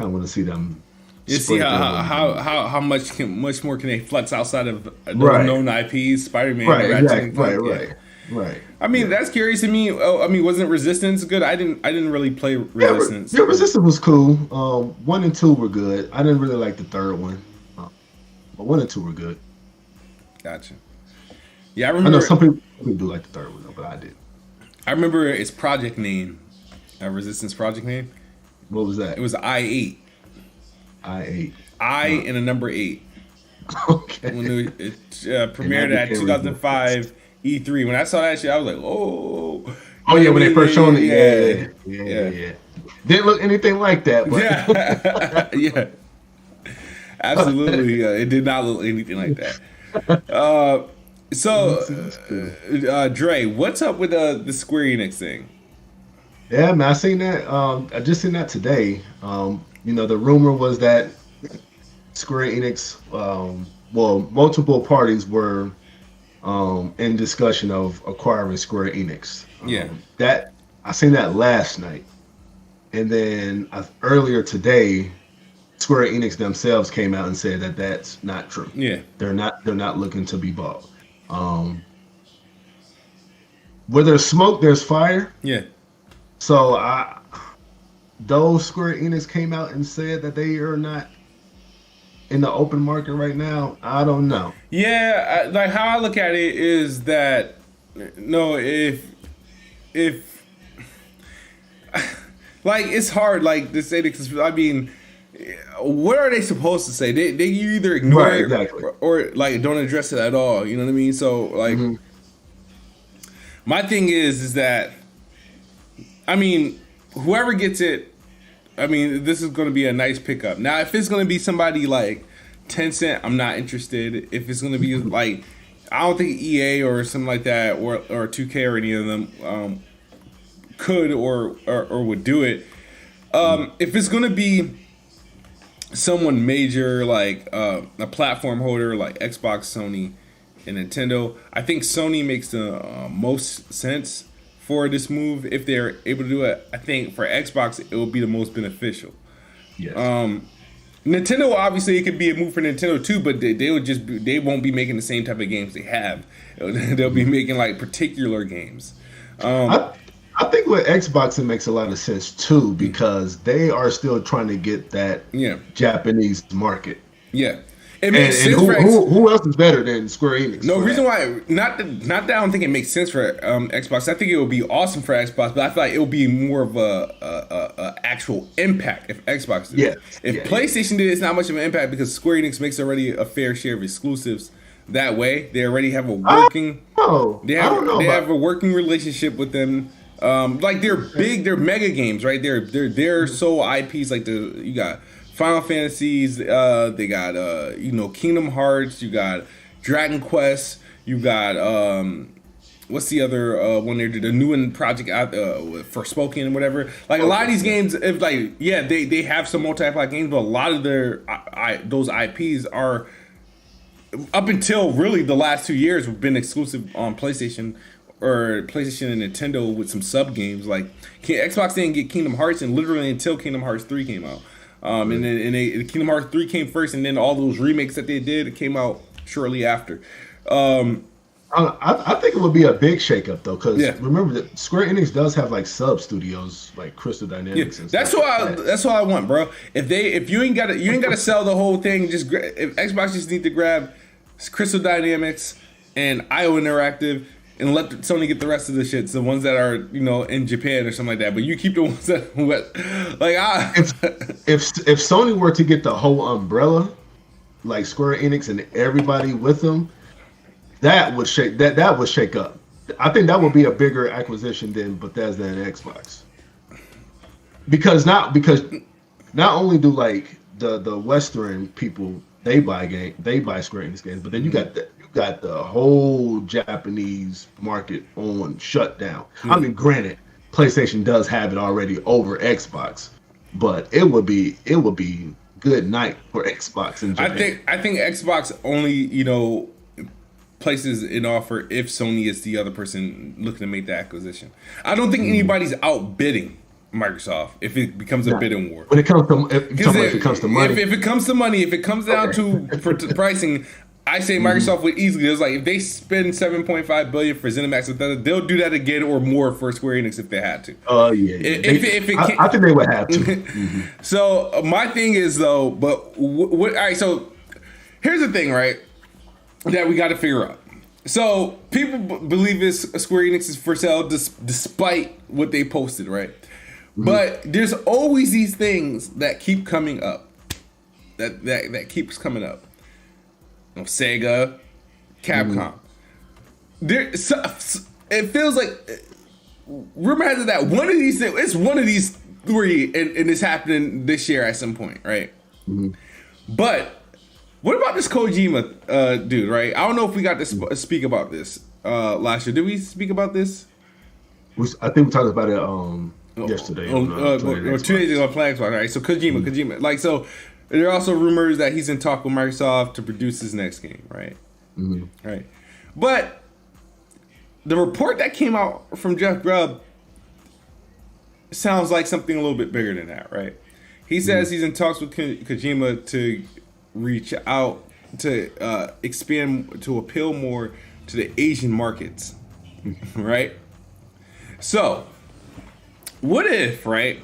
S1: of want to see them.
S2: You see how much more can they flex outside of those known IPs? Spider-Man,
S1: Right.
S2: I mean, that's curious to me. Oh, I mean, wasn't Resistance good? I didn't really play Resistance.
S1: Yeah, Resistance was cool. 1 and 2 were good. I didn't really like the third one, but 1 and 2 were good.
S2: Gotcha. Yeah, I remember.
S1: I know some people do like the third one, though, but I did.
S2: I remember its project name, Resistance project name.
S1: What was that?
S2: It was I-8.
S1: I-8.
S2: And a number 8.
S1: Okay.
S2: When it premiered at 2005 E3. When I saw that shit, I was like, oh.
S1: Oh, yeah, when they first showed it. Yeah. Didn't look anything like that. But.
S2: Yeah. Absolutely. It did not look anything like that. So, Dre, what's up with the Square Enix thing?
S1: Yeah, man, I seen that. I just seen that today. The rumor was that Square Enix, multiple parties were in discussion of acquiring Square Enix. That I seen that last night, and then earlier today, Square Enix themselves came out and said that that's not true.
S2: Yeah,
S1: they're not looking to be bought. Where there's smoke, there's fire.
S2: Yeah.
S1: So those Square Enix came out and said that they are not in the open market right now. I don't know.
S2: Yeah, like how I look at it is that if like it's hard like to say this. I mean, what are they supposed to say? They either ignore it
S1: exactly.
S2: or like don't address it at all. You know what I mean? So like, my thing is that, I mean, whoever gets it, I mean, this is going to be a nice pickup. Now, if it's going to be somebody like Tencent, I'm not interested. If it's going to be like, I don't think EA or something like that, or 2K or any of them could or would do it. If it's going to be someone major like a platform holder like Xbox, Sony, and Nintendo, I think Sony makes the most sense for this move. If they're able to do it, I think for Xbox it will be the most beneficial.
S1: Yes.
S2: Nintendo, obviously it could be a move for Nintendo too, but they won't be making the same type of games they have. They'll be making like particular games.
S1: I think with Xbox it makes a lot of sense too, because they are still trying to get that Japanese market.
S2: Yeah. It makes sense
S1: who else is better than Square Enix?
S2: No reason why. Not that I don't think it makes sense for Xbox. I think it would be awesome for Xbox, but I feel like it would be more of a actual impact if Xbox did it. If PlayStation did it, it's not much of an impact because Square Enix makes already a fair share of exclusives that way. They already have a working. They have a working relationship with them. Like they're big, they're mega games, right? They're sole IPs. Like you got Final Fantasies, they got Kingdom Hearts, you got Dragon Quest, you got what's the other one they did, the new one project out Forspoken and whatever. Like a lot of these games, if like they have some multi-player games, but a lot of their those IPs are up until really the last 2 years have been exclusive on PlayStation or PlayStation and Nintendo with some sub games. Like Xbox didn't get Kingdom Hearts, and literally until Kingdom Hearts 3 came out. And then Kingdom Hearts 3 came first, and then all those remakes that they did, it came out shortly after.
S1: I think it would be a big shakeup though, because remember that Square Enix does have like sub studios like Crystal Dynamics. And
S2: that's
S1: stuff
S2: that's what I want, bro. If you ain't gotta sell the whole thing, if Xbox just need to grab Crystal Dynamics and IO Interactive and let Sony get the rest of the shits, the ones that are in Japan or something like that. But you keep the ones that
S1: if Sony were to get the whole umbrella, like Square Enix and everybody with them. That would shake up. I think that would be a bigger acquisition than Bethesda and Xbox. Because not only do like the Western people they buy Square Enix games, but then you got the whole Japanese market on shutdown. I mean, granted, PlayStation does have it already over Xbox, but it would be good night for Xbox in Japan.
S2: I think Xbox only places an offer if Sony is the other person looking to make the acquisition. I don't think anybody's outbidding Microsoft if it becomes a bidding war.
S1: When it comes to money, if it
S2: comes to money, if it comes down to pricing, I say Microsoft would easily. It's like if they spend $7.5 billion for ZeniMax, they'll do that again or more for Square Enix if they had to.
S1: Oh yeah. I think they would have to.
S2: So my thing is though, but what? All right. So here's the thing, right? That we got to figure out. So people believe Square Enix is for sale despite what they posted, right? But there's always these things that keep coming up. That keeps coming up. Sega, Capcom. It feels like rumor has it that one of these things. It's one of these three, and it's happening this year at some point, right? But what about this Kojima dude, right? I don't know if we got to speak about this last year. Did we speak about this?
S1: I think we talked about it yesterday.
S2: Or 2 days ago on Xbox, right? So Kojima. Like, so there are also rumors that he's in talk with Microsoft to produce his next game, right? Right. But the report that came out from Jeff Grubb sounds like something a little bit bigger than that, right? He says he's in talks with Kojima to reach out to expand to appeal more to the Asian markets, right? So, what if, right?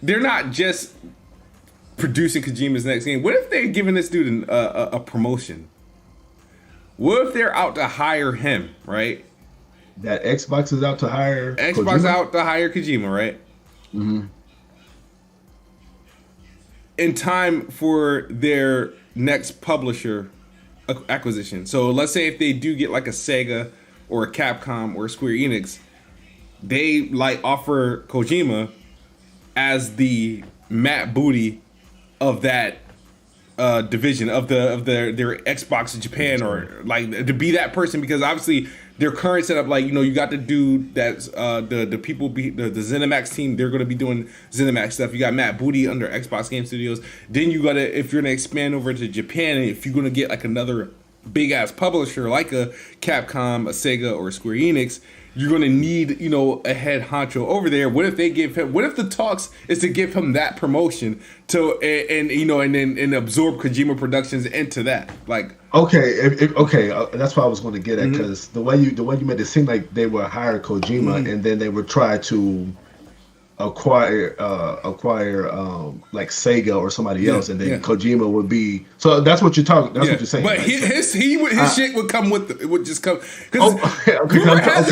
S2: They're not just producing Kojima's next game. What if they're giving this dude a promotion? What if they're out to hire him, right?
S1: That Xbox is out to hire
S2: Xbox Kojima? Out to hire Kojima, right? In time for their next publisher acquisition. So let's say if they do get like a Sega or a Capcom or a Square Enix, they like offer Kojima as the Matt Booty of that division of their Xbox in Japan, or like to be that person, because obviously their current setup, like you got to do that. The people the ZeniMax team, they're going to be doing ZeniMax stuff. You got Matt Booty under Xbox Game Studios. Then you got to, if you're going to expand over to Japan, and if you're going to get like another big ass publisher like a Capcom, a Sega, or a Square Enix, you're going to need, a head honcho over there. What if they give him, what if the talks is to give him that promotion to, and absorb Kojima Productions into that? Like,
S1: okay. That's what I was going to get at, because the way you made it seem like they would hire Kojima and then they would try to acquire like Sega or somebody else, and then Kojima would be. So that's what you're talking. That's what you're saying.
S2: But
S1: right?
S2: his shit would come with it. Would just come. Rumor has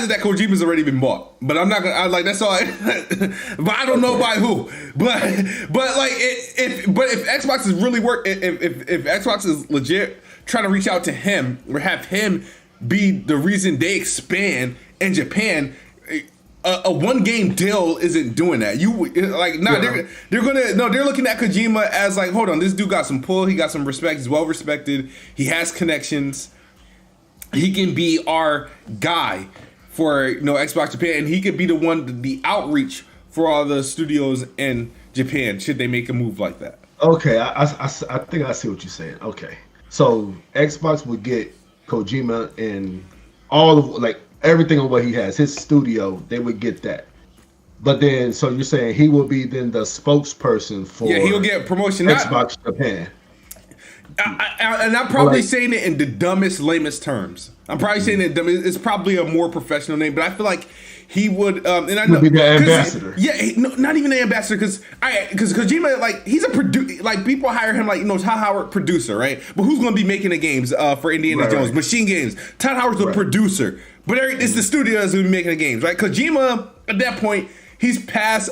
S2: it that Kojima's already been bought, but I'm not gonna. That's all. But I don't know by who. But like if Xbox is really if Xbox is legit trying to reach out to him or have him be the reason they expand in Japan. A one game deal isn't doing that. They're looking at Kojima as like, hold on, this dude got some pull, he got some respect, he's well respected, he has connections, he can be our guy for Xbox Japan, and he could be the outreach for all the studios in Japan should they make a move like that.
S1: Okay, I think I see what you're saying. Okay, so Xbox would get Kojima and all of like everything on what he has, his studio, they would get that. But then, so you're saying he will be then the spokesperson for
S2: he'll get promotion.
S1: Xbox Japan.
S2: And I'm probably saying it in the dumbest, lamest terms. I'm probably saying it. It's probably a more professional name, but I feel like he would. And I know
S1: be the ambassador.
S2: Not even the ambassador, because Kojima, like, he's a producer. Like, people hire him, like, Todd Howard, producer, right? But who's going to be making the games for Indiana Jones? Right. Machine Games. Todd Howard's the producer, but it's the studio that's going to be making the games, right? Kojima, at that point, he's past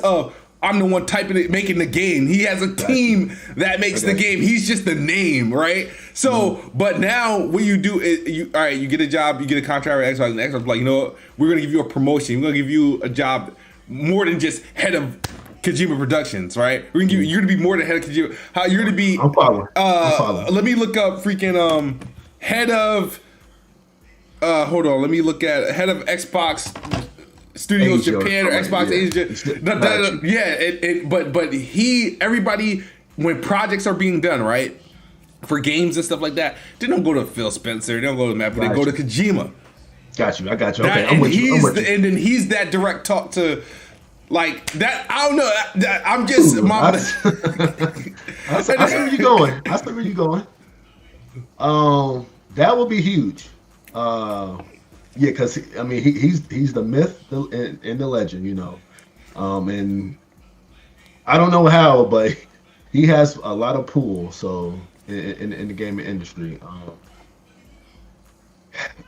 S2: I'm the one making the game. He has a team that makes the game. He's just the name, right? So, but now what you do is, you get a job, you get a contract with Xbox, and Xbox like, we're going to give you a promotion. We're going to give you a job more than just head of Kojima Productions, right? You're going to be more than head of Kojima. You're going to be... I'm following. Let me look up freaking head of... hold on. Let me look at head of Xbox... Studios Asia, Japan or Xbox Asia. But everybody, when projects are being done, right, for games and stuff like that, they don't go to Phil Spencer, they don't go to Matt, but they go to Kojima.
S1: Got you. I got you. Okay,
S2: I'm with you. And then he's that direct talk to, like, that. I don't know. I'm just.
S1: I see where you're going. That would be huge. Yeah, because I mean he's the myth and the legend, and I don't know how, but he has a lot of pull. So in the gaming industry,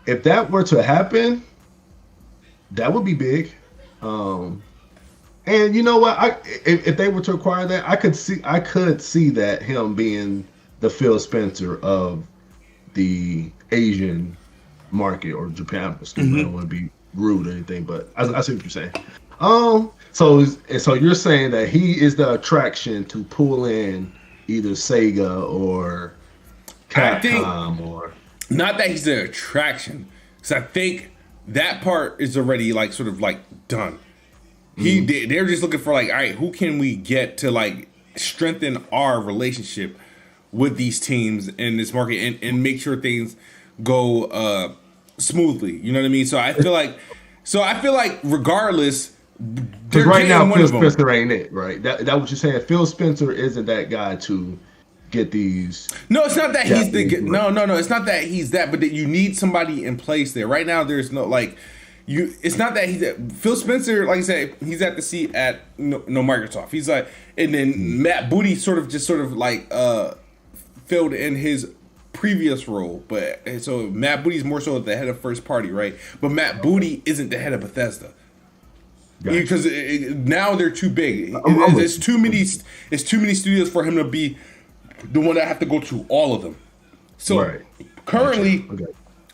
S1: if that were to happen, that would be big. And you know what? If they were to acquire that, I could see that him being the Phil Spencer of the Asian market or Japan. Excuse me, I don't want to be rude or anything, but I see what you're saying. So you're saying that he is the attraction to pull in either Sega or Capcom, or
S2: not that he's the attraction, because I think that part is already like sort of like done. They're just looking for, like, all right, who can we get to like strengthen our relationship with these teams in this market and make sure things go smoothly, you know what I mean? So I feel like regardless,
S1: because right now Phil Spencer ain't it, right? That what you're saying. Phil Spencer isn't that guy to get these.
S2: No, it's not that he's the no. It's not that he's that, but that you need somebody in place there. Right now, there's no like you. It's not that he's Phil Spencer. Like I said, he's at the seat at no Microsoft. He's like, and then Matt Booty sort of filled in his previous role, but so Matt Booty's more so the head of first party, right? But Matt Booty isn't the head of Bethesda because now they're too big. It's too many studios for him to be the one that have to go to all of them. So currently,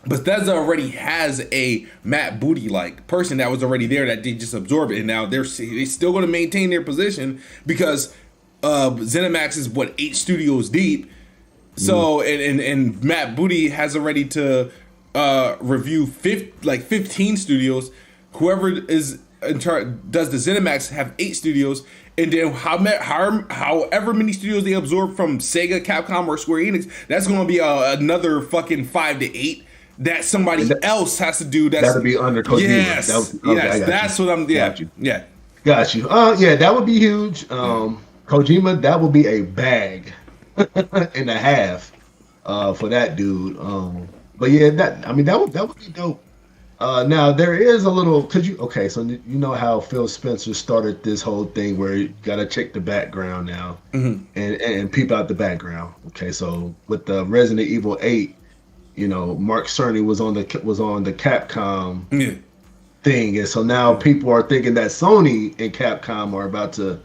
S2: Bethesda already has a Matt Booty like person that was already there that they just absorb it, and now they're still going to maintain their position because ZeniMax is 8 studios deep. So and Matt Booty has already to review 15 studios. Whoever is in charge does the ZeniMax have 8 studios, and then however many studios they absorb from Sega, Capcom, or Square Enix, that's going to be another fucking 5 to 8 that somebody else has to do. That'll be under Kojima. Yes, that's what I'm. Yeah, yeah.
S1: Got you. Yeah, that would be huge. Kojima, that would be a bag and a half for that dude. But yeah, that would be dope. Now there is a little so you know how Phil Spencer started this whole thing where you gotta check the background now and peep out the background. Okay, so with the Resident Evil 8, Mark Cerny was on the Capcom thing, and so now people are thinking that Sony and Capcom are about to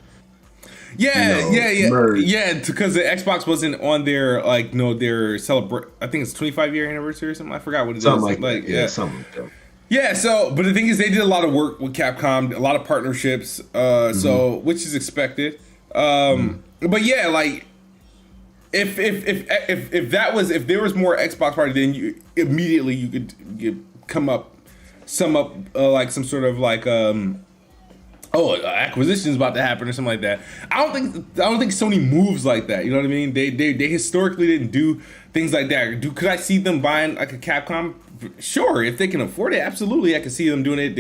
S1: merge.
S2: Because the Xbox wasn't on their their celebrate. I think it's 25-year anniversary or something. I forgot what it is.
S1: Something like that. Something like that.
S2: Yeah, so but the thing is, they did a lot of work with Capcom, a lot of partnerships, so which is expected. But yeah, like if there was more Xbox party, then you could sum up like some sort of like acquisition is about to happen or something like that. I don't think Sony moves like that. You know what I mean? They historically didn't do things like that. Could I see them buying like a Capcom? Sure, if they can afford it, absolutely. I can see them doing it.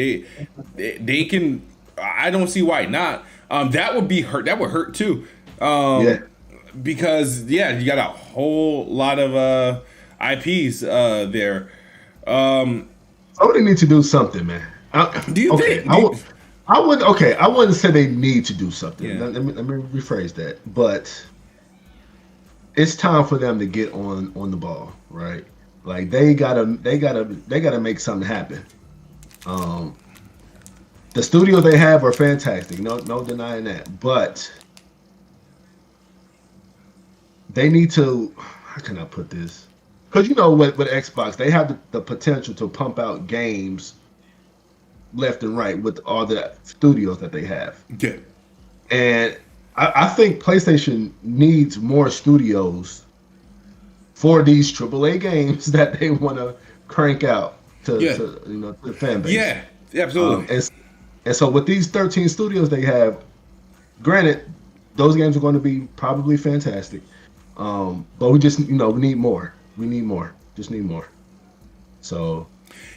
S2: They can. I don't see why not. That would be hurt. That would hurt too. Because you got a whole lot of IPs there.
S1: I would need to do something, man.
S2: Do you think?
S1: I wouldn't say they need to do something. Yeah. Let me rephrase that. But it's time for them to get on the ball, right? Like they gotta make something happen. The studios they have are fantastic, no denying that. But they need to. How can I put this? Because with Xbox, they have the potential to pump out games left and right with all the studios that they have.
S2: Yeah.
S1: And I think PlayStation needs more studios for these AAA games that they want to crank out to the fan base.
S2: Yeah, absolutely.
S1: And so with these 13 studios they have, granted, those games are going to be probably fantastic. But we just, we need more. We need more. Just need more. So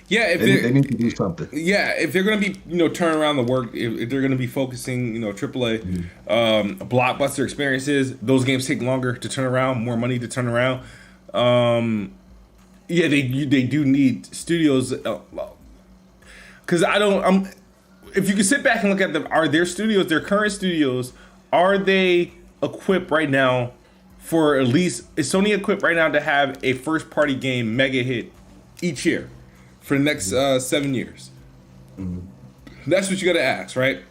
S2: yeah,
S1: they need to do something.
S2: Yeah, if they're going to be, turning around the work, if they're going to be focusing, AAA, blockbuster experiences, those games take longer to turn around, more money to turn around. They do need studios. Because if you can sit back and look at them, are their studios, their current studios, are they equipped right now for at least, is Sony equipped right now to have a first party game mega hit each year for the next 7 years? That's what you got to ask, right?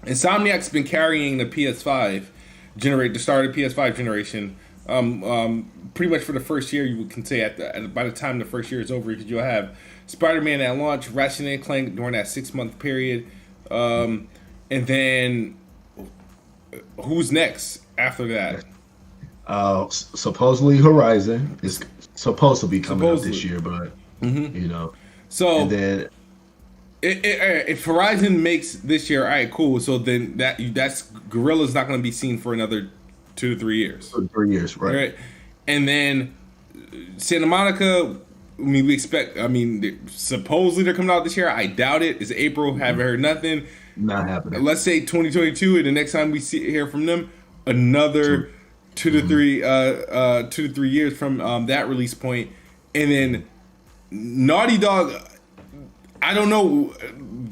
S2: Insomniac's been carrying the PS5 the start of the PS5 generation, pretty much for the first year. You can say by the time the first year is over, because you'll have Spider-Man at launch, Ratchet & Clank during that 6-month period, and then who's next after that?
S1: Supposedly Horizon is supposed to be coming out this year, but
S2: So
S1: and then
S2: if Horizon makes this year, all right, cool. So then that's Guerrilla's not going to be seen for another 2 to 3 years.
S1: 3 years, right?
S2: And then Santa Monica. We expect. Supposedly they're coming out this year. I doubt it. It's April. Haven't heard nothing.
S1: Not happening.
S2: Let's say 2022, and the next time we hear from them, another 2 to 3 years from that release point, and then Naughty Dog. I don't know.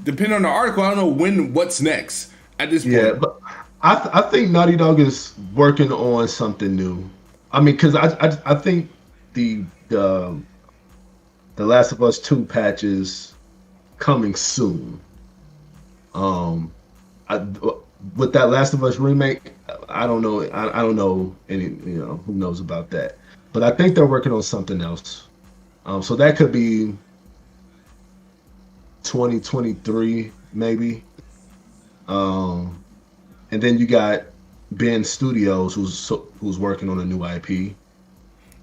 S2: Depending on the article, I don't know what's next at this point.
S1: Yeah, but I think Naughty Dog is working on something new. Because I think the Last of Us 2 patches coming soon. With that Last of Us remake, I don't know. I don't know any. Who knows about that? But I think they're working on something else. So that could be 2023 maybe. And then you got Ben Studios, who's working on a new IP.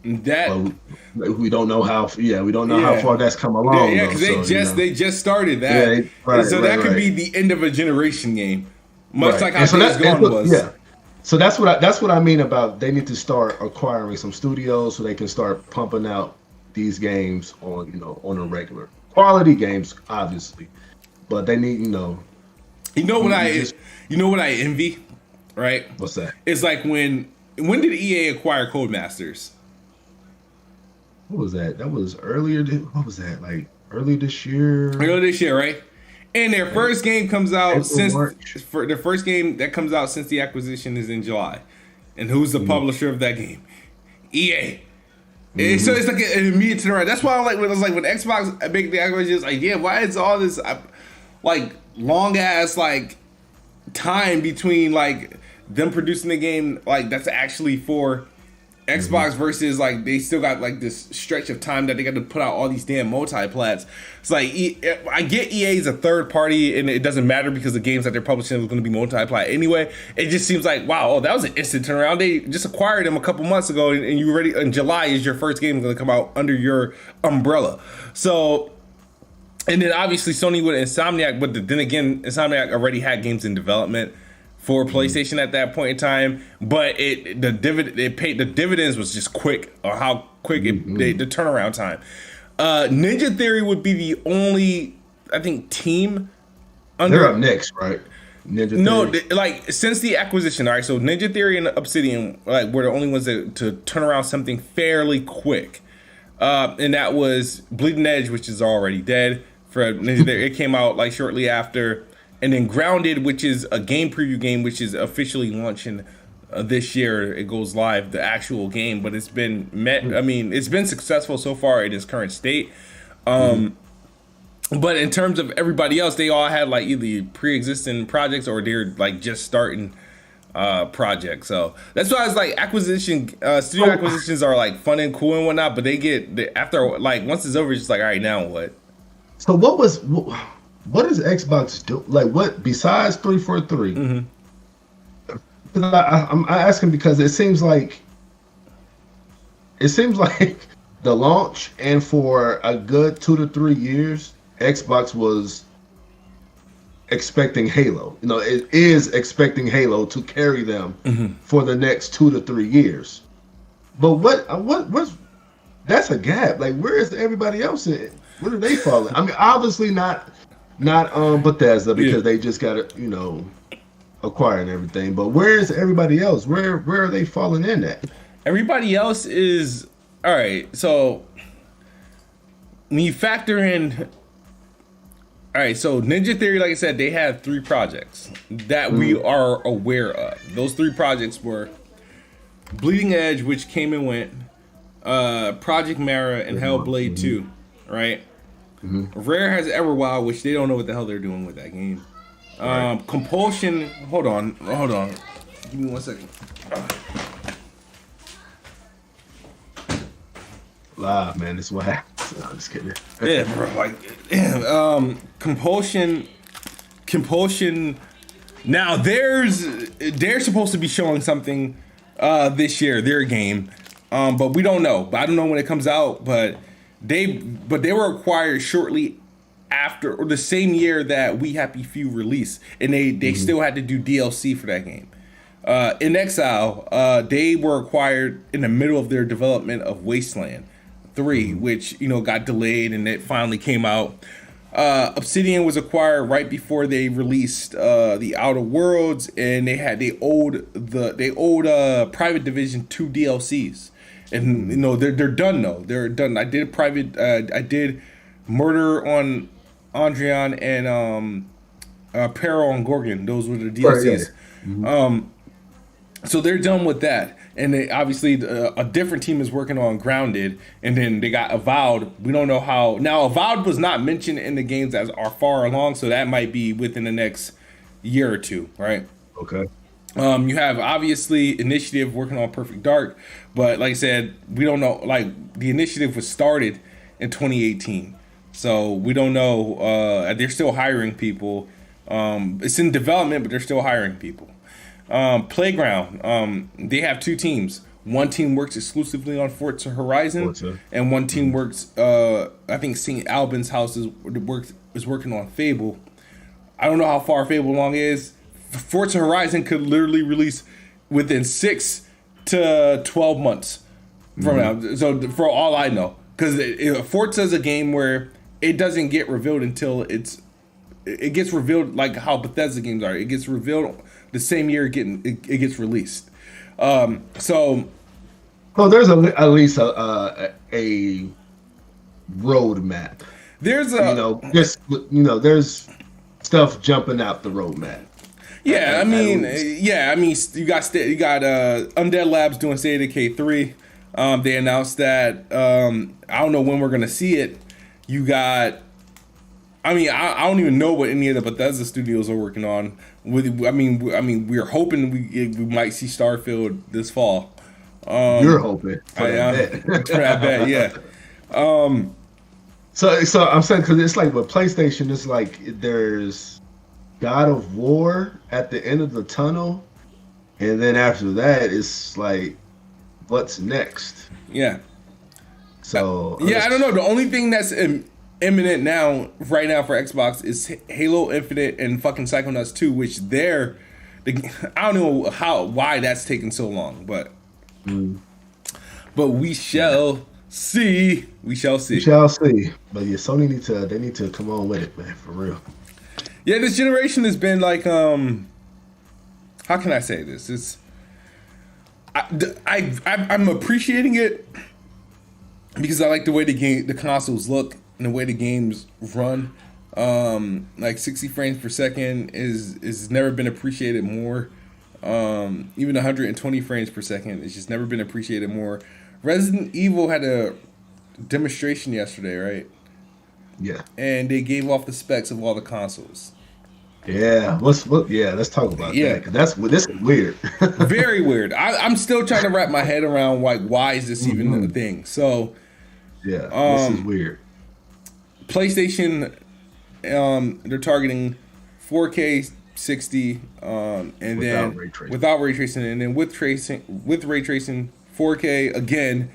S1: We don't know how. We don't know how far that's come along.
S2: Yeah, because they just started that. So that could be the end of a generation game, much like how Days Gone was.
S1: Yeah. So that's what I mean about they need to start acquiring some studios so they can start pumping out these games on a regular quality games, obviously, but they need
S2: You know what I envy, right?
S1: What's that?
S2: It's like when did EA acquire Codemasters?
S1: What was that? That was earlier. What was that? Like early this year?
S2: Earlier this year, right? And their first game comes out the first game that comes out since the acquisition is in July. And who's the publisher of that game? EA. So it's like an immediate turnaround. That's why when Xbox make the acquisition, it's like, why is all this long ass time between them producing the game that's actually for Xbox versus they still got this stretch of time that they got to put out all these damn multi-plats. It's I get EA is a third party and it doesn't matter because the games that they're publishing are going to be multi-plat anyway. It just seems that was an instant turnaround. They just acquired them a couple months ago and you ready in July is your first game going to come out under your umbrella. So And then obviously Sony with Insomniac, but then again, Insomniac already had games in development for PlayStation at that point in time. But the dividends was just quick, or how quick the turnaround time. Ninja Theory would be the only, I think, team under.
S1: They're up next, right? Ninja Theory.
S2: No, like since the acquisition, all right. So Ninja Theory and Obsidian like were the only ones to turn around something fairly quick, and that was Bleeding Edge, which is already dead. For Ninja Theory, it came out like shortly after, and then Grounded, which is a game preview game, which is officially launching this year. It goes live, the actual game, but it's been I mean, it's been successful so far in its current state. But in terms of everybody else, they all had like either pre-existing projects or they're like just starting projects. So that's why it's like studio acquisitions are like fun and cool and whatnot. But after like once it's over, it's just like, all right, now what?
S1: So what does Xbox do? Like what besides 343? Mm-hmm. I'm asking because it seems like the launch and for a good 2 to 3 years, Xbox was expecting Halo. You know, it is expecting Halo to carry them for the next 2 to 3 years. But what's that's a gap. Like where is everybody else in? Where do they fall in? I mean, obviously not Bethesda because they just got to, acquire and everything. But where is everybody else? Where are they falling in at?
S2: Everybody else is all right. So when you factor in, all right. So Ninja Theory, like I said, they have 3 projects that we are aware of. Those 3 projects were Bleeding Edge, which came and went, Project Mara, and Hellblade 2. Right? Rare has Everwild, which they don't know what the hell they're doing with that game. Right. Compulsion. Hold on. Give me 1 second.
S1: Live, man. This is what happens. No, I'm just kidding.
S2: Yeah, bro. Like, Compulsion. Now, they're supposed to be showing something this year. Their game, but we don't know. But I don't know when it comes out. But they were acquired shortly after or the same year that We Happy Few released, and they still had to do DLC for that game. In Exile, they were acquired in the middle of their development of Wasteland 3, which got delayed and it finally came out. Obsidian was acquired right before they released the Outer Worlds, and they owed Private Division 2 DLCs. And they're done though. They're done. I did Murder on Andrian and Peril on Gorgon. Those were the DLCs. Right, yeah. So they're done with that. And they, obviously a different team is working on Grounded, and then they got Avowed. We don't know how. Now Avowed was not mentioned in the games as are far along, so that might be within the next year or two, right?
S1: Okay.
S2: You have obviously Initiative working on Perfect Dark, but like I said, we don't know. Like the Initiative was started in 2018, so we don't know. They're still hiring people. It's in development, but they're still hiring people. Playground. They have 2 teams. One team works exclusively on Forza Horizon, and one team works. I think St. Albans House is working on Fable. I don't know how far Fable along is. Forza Horizon could literally release within 6 to 12 months from now. So for all I know, because Forza is a game where it doesn't get revealed until it gets revealed like how Bethesda games are. It gets revealed the same year it gets released. So
S1: there's at least a roadmap.
S2: There's
S1: there's stuff jumping out the roadmap.
S2: Yeah, I mean, you got Undead Labs doing State of Decay 3. They announced that. I don't know when we're gonna see it. You got. I don't even know what any of the Bethesda studios are working on. We're hoping we might see Starfield this fall.
S1: You're hoping. For
S2: that bet, yeah.
S1: So I'm saying because it's like with PlayStation, it's like there's God of War at the end of the tunnel, and then after that, it's like, what's next?
S2: Yeah.
S1: So
S2: I don't know. The only thing that's imminent now, right now for Xbox is Halo Infinite and fucking Psychonauts 2, which I don't know why that's taking so long, but we shall see. We shall see.
S1: We shall see. But yeah, Sony need to come on with it, man, for real.
S2: Yeah, this generation has been like, how can I say this? I'm appreciating it because I like the way the consoles look and the way the games run. Like 60 frames per second is never been appreciated more. Even 120 frames per second, it's just never been appreciated more. Resident Evil had a demonstration yesterday, right?
S1: Yeah.
S2: And they gave off the specs of all the consoles.
S1: Yeah. Let's talk about that. 'Cause this is weird.
S2: Very weird. I'm still trying to wrap my head around like why is this even a thing? So
S1: yeah, this is weird.
S2: PlayStation, they're targeting 4K 60, and then without ray tracing, and then with ray tracing 4K again,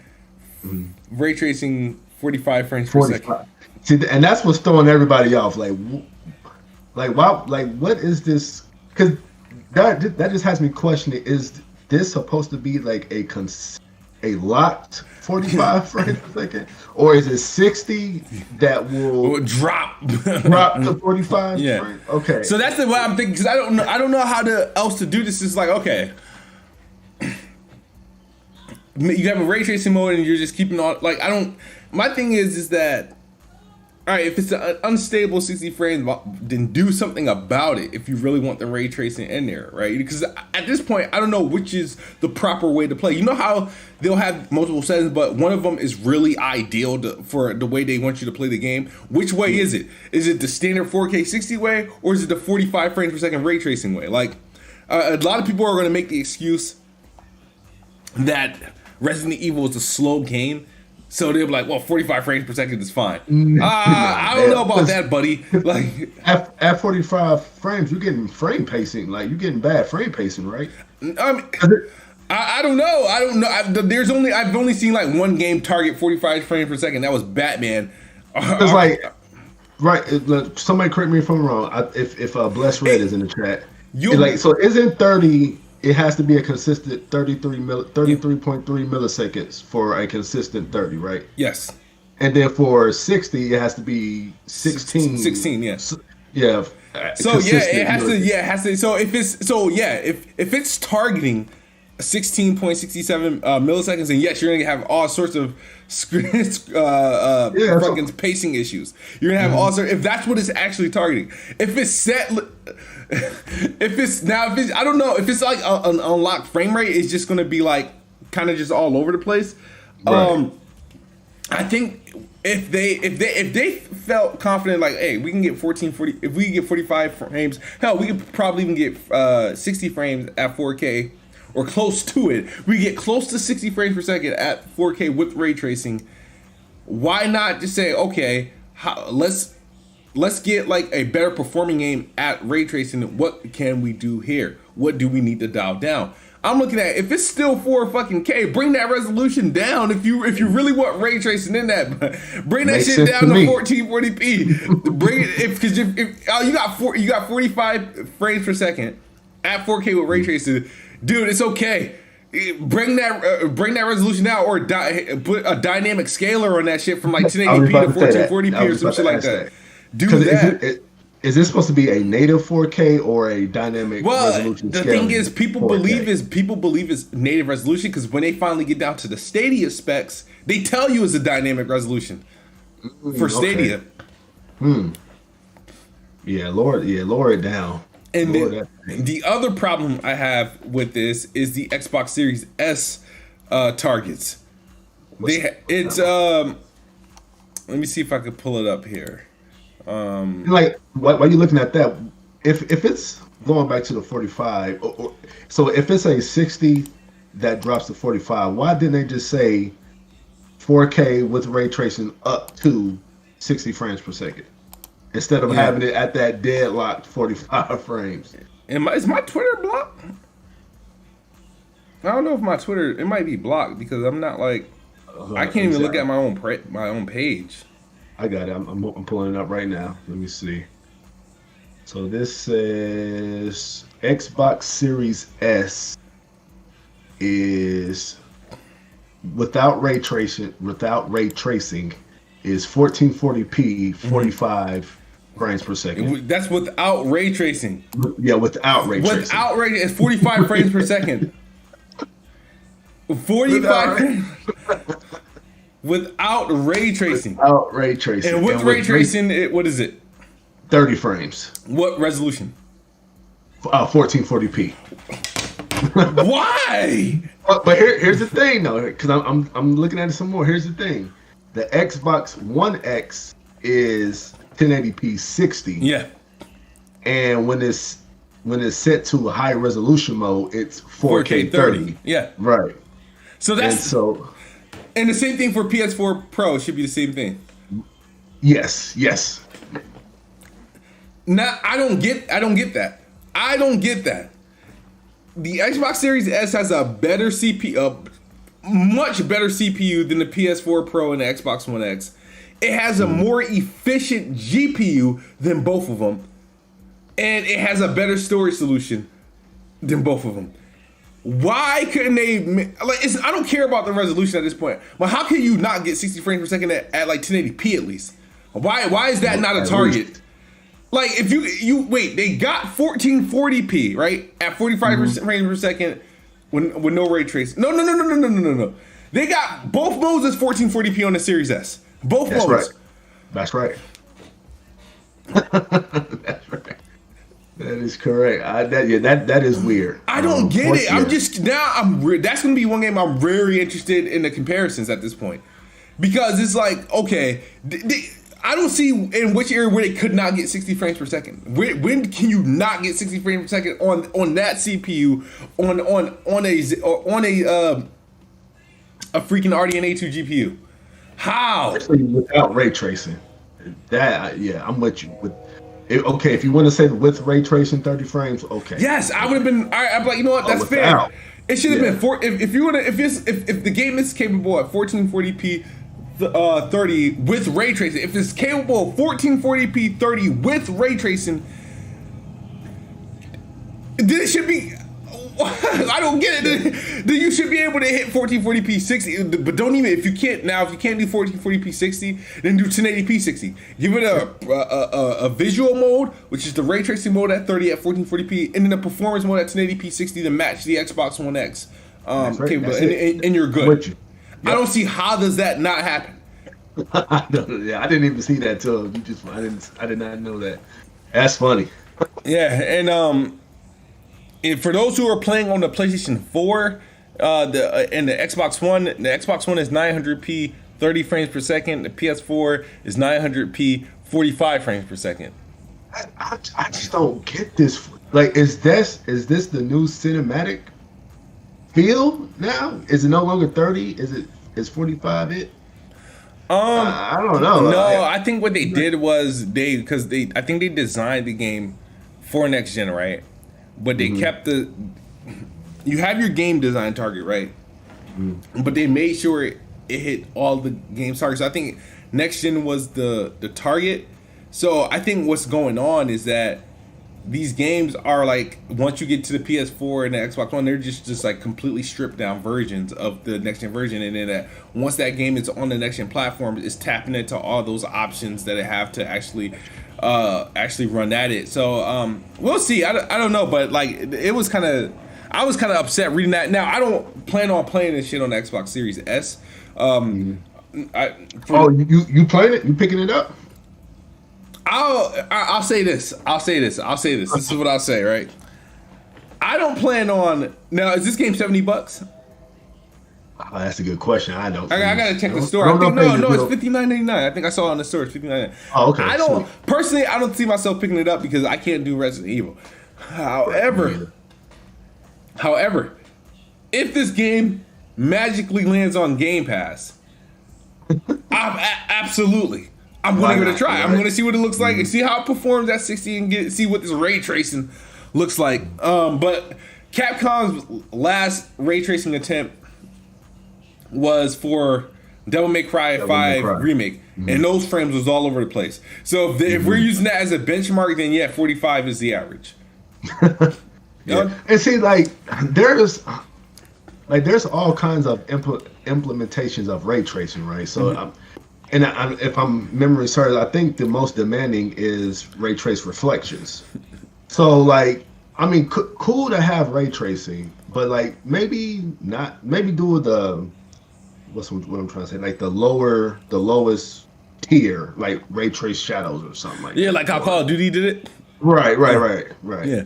S2: ray tracing 45 frames per second.
S1: See, and that's what's throwing everybody off. Like why? Like, what is this? Because that just has me questioning: is this supposed to be like a locked 45 frames per second, or is it 60 that will
S2: drop
S1: to 45?
S2: Yeah.
S1: Frames? Okay.
S2: So that's what I'm thinking, because I don't know how else to do this. It's like, okay, you have a ray tracing mode and you're just keeping on. Like, my thing is that, all right, if it's an unstable 60 frames, then do something about it if you really want the ray tracing in there, right? Because at this point, I don't know which is the proper way to play. You know how they'll have multiple settings, but one of them is really ideal for the way they want you to play the game. Which way is it? Is it the standard 4K 60 way, or is it the 45 frames per second ray tracing way? Like, a lot of people are going to make the excuse that Resident Evil is a slow game. So they'll be like, well, 45 frames per second is fine. I don't know about that, buddy. Like
S1: at 45 frames, you're getting frame pacing. Like, you're getting bad frame pacing, right?
S2: I don't know. I've only seen like one game target 45 frames per second. That was Batman.
S1: It's like, right? Somebody correct me if I'm wrong. If Bless Red is in the chat, so isn't 30? It has to be a consistent 33.3 milliseconds for a consistent 30, right?
S2: Yes.
S1: And then for 60, it has to be 16.
S2: 16, yeah.
S1: Yeah.
S2: So yeah, it has to. So if it's targeting 16.67 milliseconds, then yes, you're gonna have all sorts of fucking pacing issues. You're gonna have all sorts. If that's what it's actually targeting. If it's set. I don't know if it's like an unlocked frame rate, it's just gonna be like kind of just all over the place. Right. I think if they felt confident, like, hey, we can get 1440, if we can get 45 frames, hell, we could probably even get 60 frames at 4K or close to it. We get close to 60 frames per second at 4K with ray tracing. Why not just say, okay, let's get like a better performing game at ray tracing. What can we do here? What do we need to dial down? I'm looking at, if it's still 4K, bring that resolution down. If you really want ray tracing in that, bring that shit down to 1440p. Bring it because you got 45 frames per second at 4K with ray tracing, dude. It's okay. Bring that resolution down, or put a dynamic scaler on that shit from like 1080p to 1440p or some shit like that. Do that.
S1: Is this supposed to be a native 4K or a dynamic resolution?
S2: The thing is, people believe it's native resolution because when they finally get down to the Stadia specs, they tell you it's a dynamic resolution for Stadia.
S1: Yeah, lower it down.
S2: And the other problem I have with this is the Xbox Series S targets. Let me see if I could pull it up here.
S1: Like, why are you looking at that? If it's going back to the 45, so if it's a 60 that drops to 45, why didn't they just say 4K with ray tracing up to 60 frames per second instead of having it at that deadlocked 45 frames?
S2: Is my Twitter blocked? I don't know if my Twitter, it might be blocked because I'm not like, I can't even look at my own page.
S1: I got it. I'm pulling it up right now. Let me see. So this says Xbox Series S is without ray tracing is 1440p 45 frames per second.
S2: That's without ray tracing.
S1: Yeah, without ray tracing.
S2: Without ray, it's 45 frames per second. 45 without ray tracing.
S1: Without ray tracing.
S2: And with ray tracing, what is it?
S1: 30 frames.
S2: What resolution?
S1: 1440p.
S2: Why?
S1: But here's the thing, though, because I'm looking at it some more. Here's the thing: the Xbox One X is 1080p 60.
S2: Yeah.
S1: And when it's set to high resolution mode, it's 4K 30.
S2: Yeah.
S1: Right.
S2: So and the same thing for PS4 Pro should be the same thing.
S1: Yes.
S2: Now I don't get that. I don't get that. The Xbox Series S has a better CPU, much better CPU than the PS4 Pro and the Xbox One X. It has a more efficient GPU than both of them, and it has a better storage solution than both of them. Why couldn't they? I don't care about the resolution at this point, but how can you not get 60 frames per second at like 1080p at least? Why is that not a target? Like if you wait, they got 1440p right at 45 frames per second with no ray tracing. No. They got both modes as 1440p on the Series S. Both modes.
S1: That's right. That's right. That is correct. That is weird.
S2: I don't get it. I'm just that's gonna be one game I'm very interested in the comparisons at this point, because it's like, okay, I don't see in which area where they could not get 60 frames per second. When can you not get 60 frames per second on that CPU on a freaking RDNA 2 GPU? How?
S1: Especially without ray tracing. I'm with you. Okay, if you want to say with ray tracing 30 frames, okay.
S2: Yes, I would have been. I'm like, you know what? That's fair. It should have been if the game is capable at 1440p 30 with ray tracing. If it's capable of 1440p 30 with ray tracing, then it should be. I don't get it. Then you should be able to hit 1440p 60. But don't even if you can't do 1440p 60, then do 1080p 60. Give it a visual mode, which is the ray tracing mode at 30 at 1440p, and then a performance mode at 1080p 60 to match the Xbox One X. And you're good. Yep. I don't see how does that not happen.
S1: I didn't even see that till you just. I did not know that. That's funny.
S2: Yeah, and for those who are playing on the PlayStation 4, and the Xbox One is 900p 30 frames per second. The PS4 is 900p 45 frames per second.
S1: I just don't get this. Like, is this the new cinematic feel now? Is it no longer 30? Is 45 it? I don't know.
S2: No, I think what they did was I think they designed the game for next gen, right? But they kept you have your game design target, right? But they made sure it hit all the game targets. So I think next gen was the target. So I think what's going on is that these games are like, once you get to the PS4 and the Xbox One, they're just like completely stripped down versions of the next gen version, and then once that game is on the next gen platform, it's tapping into all those options that it have to actually run at it. So we'll see. I don't know, but like I was kind of upset reading that. Now I don't plan on playing this shit on the Xbox Series S.
S1: You playing it? You picking it up?
S2: I'll say this. This is what I'll say, right? I don't plan on. Now, is this game $70?
S1: Oh, that's a good question. I don't.
S2: I gotta check the store. No, it's $59.99. I think I saw it on the store. It's $59.99.
S1: Oh, okay.
S2: I don't see myself picking it up because I can't do Resident Evil. However, if this game magically lands on Game Pass, absolutely. I'm going to give it a try. I'm going to see what it looks like and see how it performs at 60 and see what this ray tracing looks like. But Capcom's last ray tracing attempt was for Devil May Cry 5 remake, and those frames was all over the place. So if we're using that as a benchmark, then yeah, 45 is the average.
S1: Yeah. And see, like there's all kinds of implementations of ray tracing, right? So, if I'm memory serves, I think the most demanding is ray trace reflections. So, like, I mean, cool to have ray tracing, but like maybe not. Maybe do the what I'm trying to say, like the lowest tier, like ray trace shadows or something like that.
S2: Yeah, like how Call of Duty did it.
S1: Right.
S2: Yeah.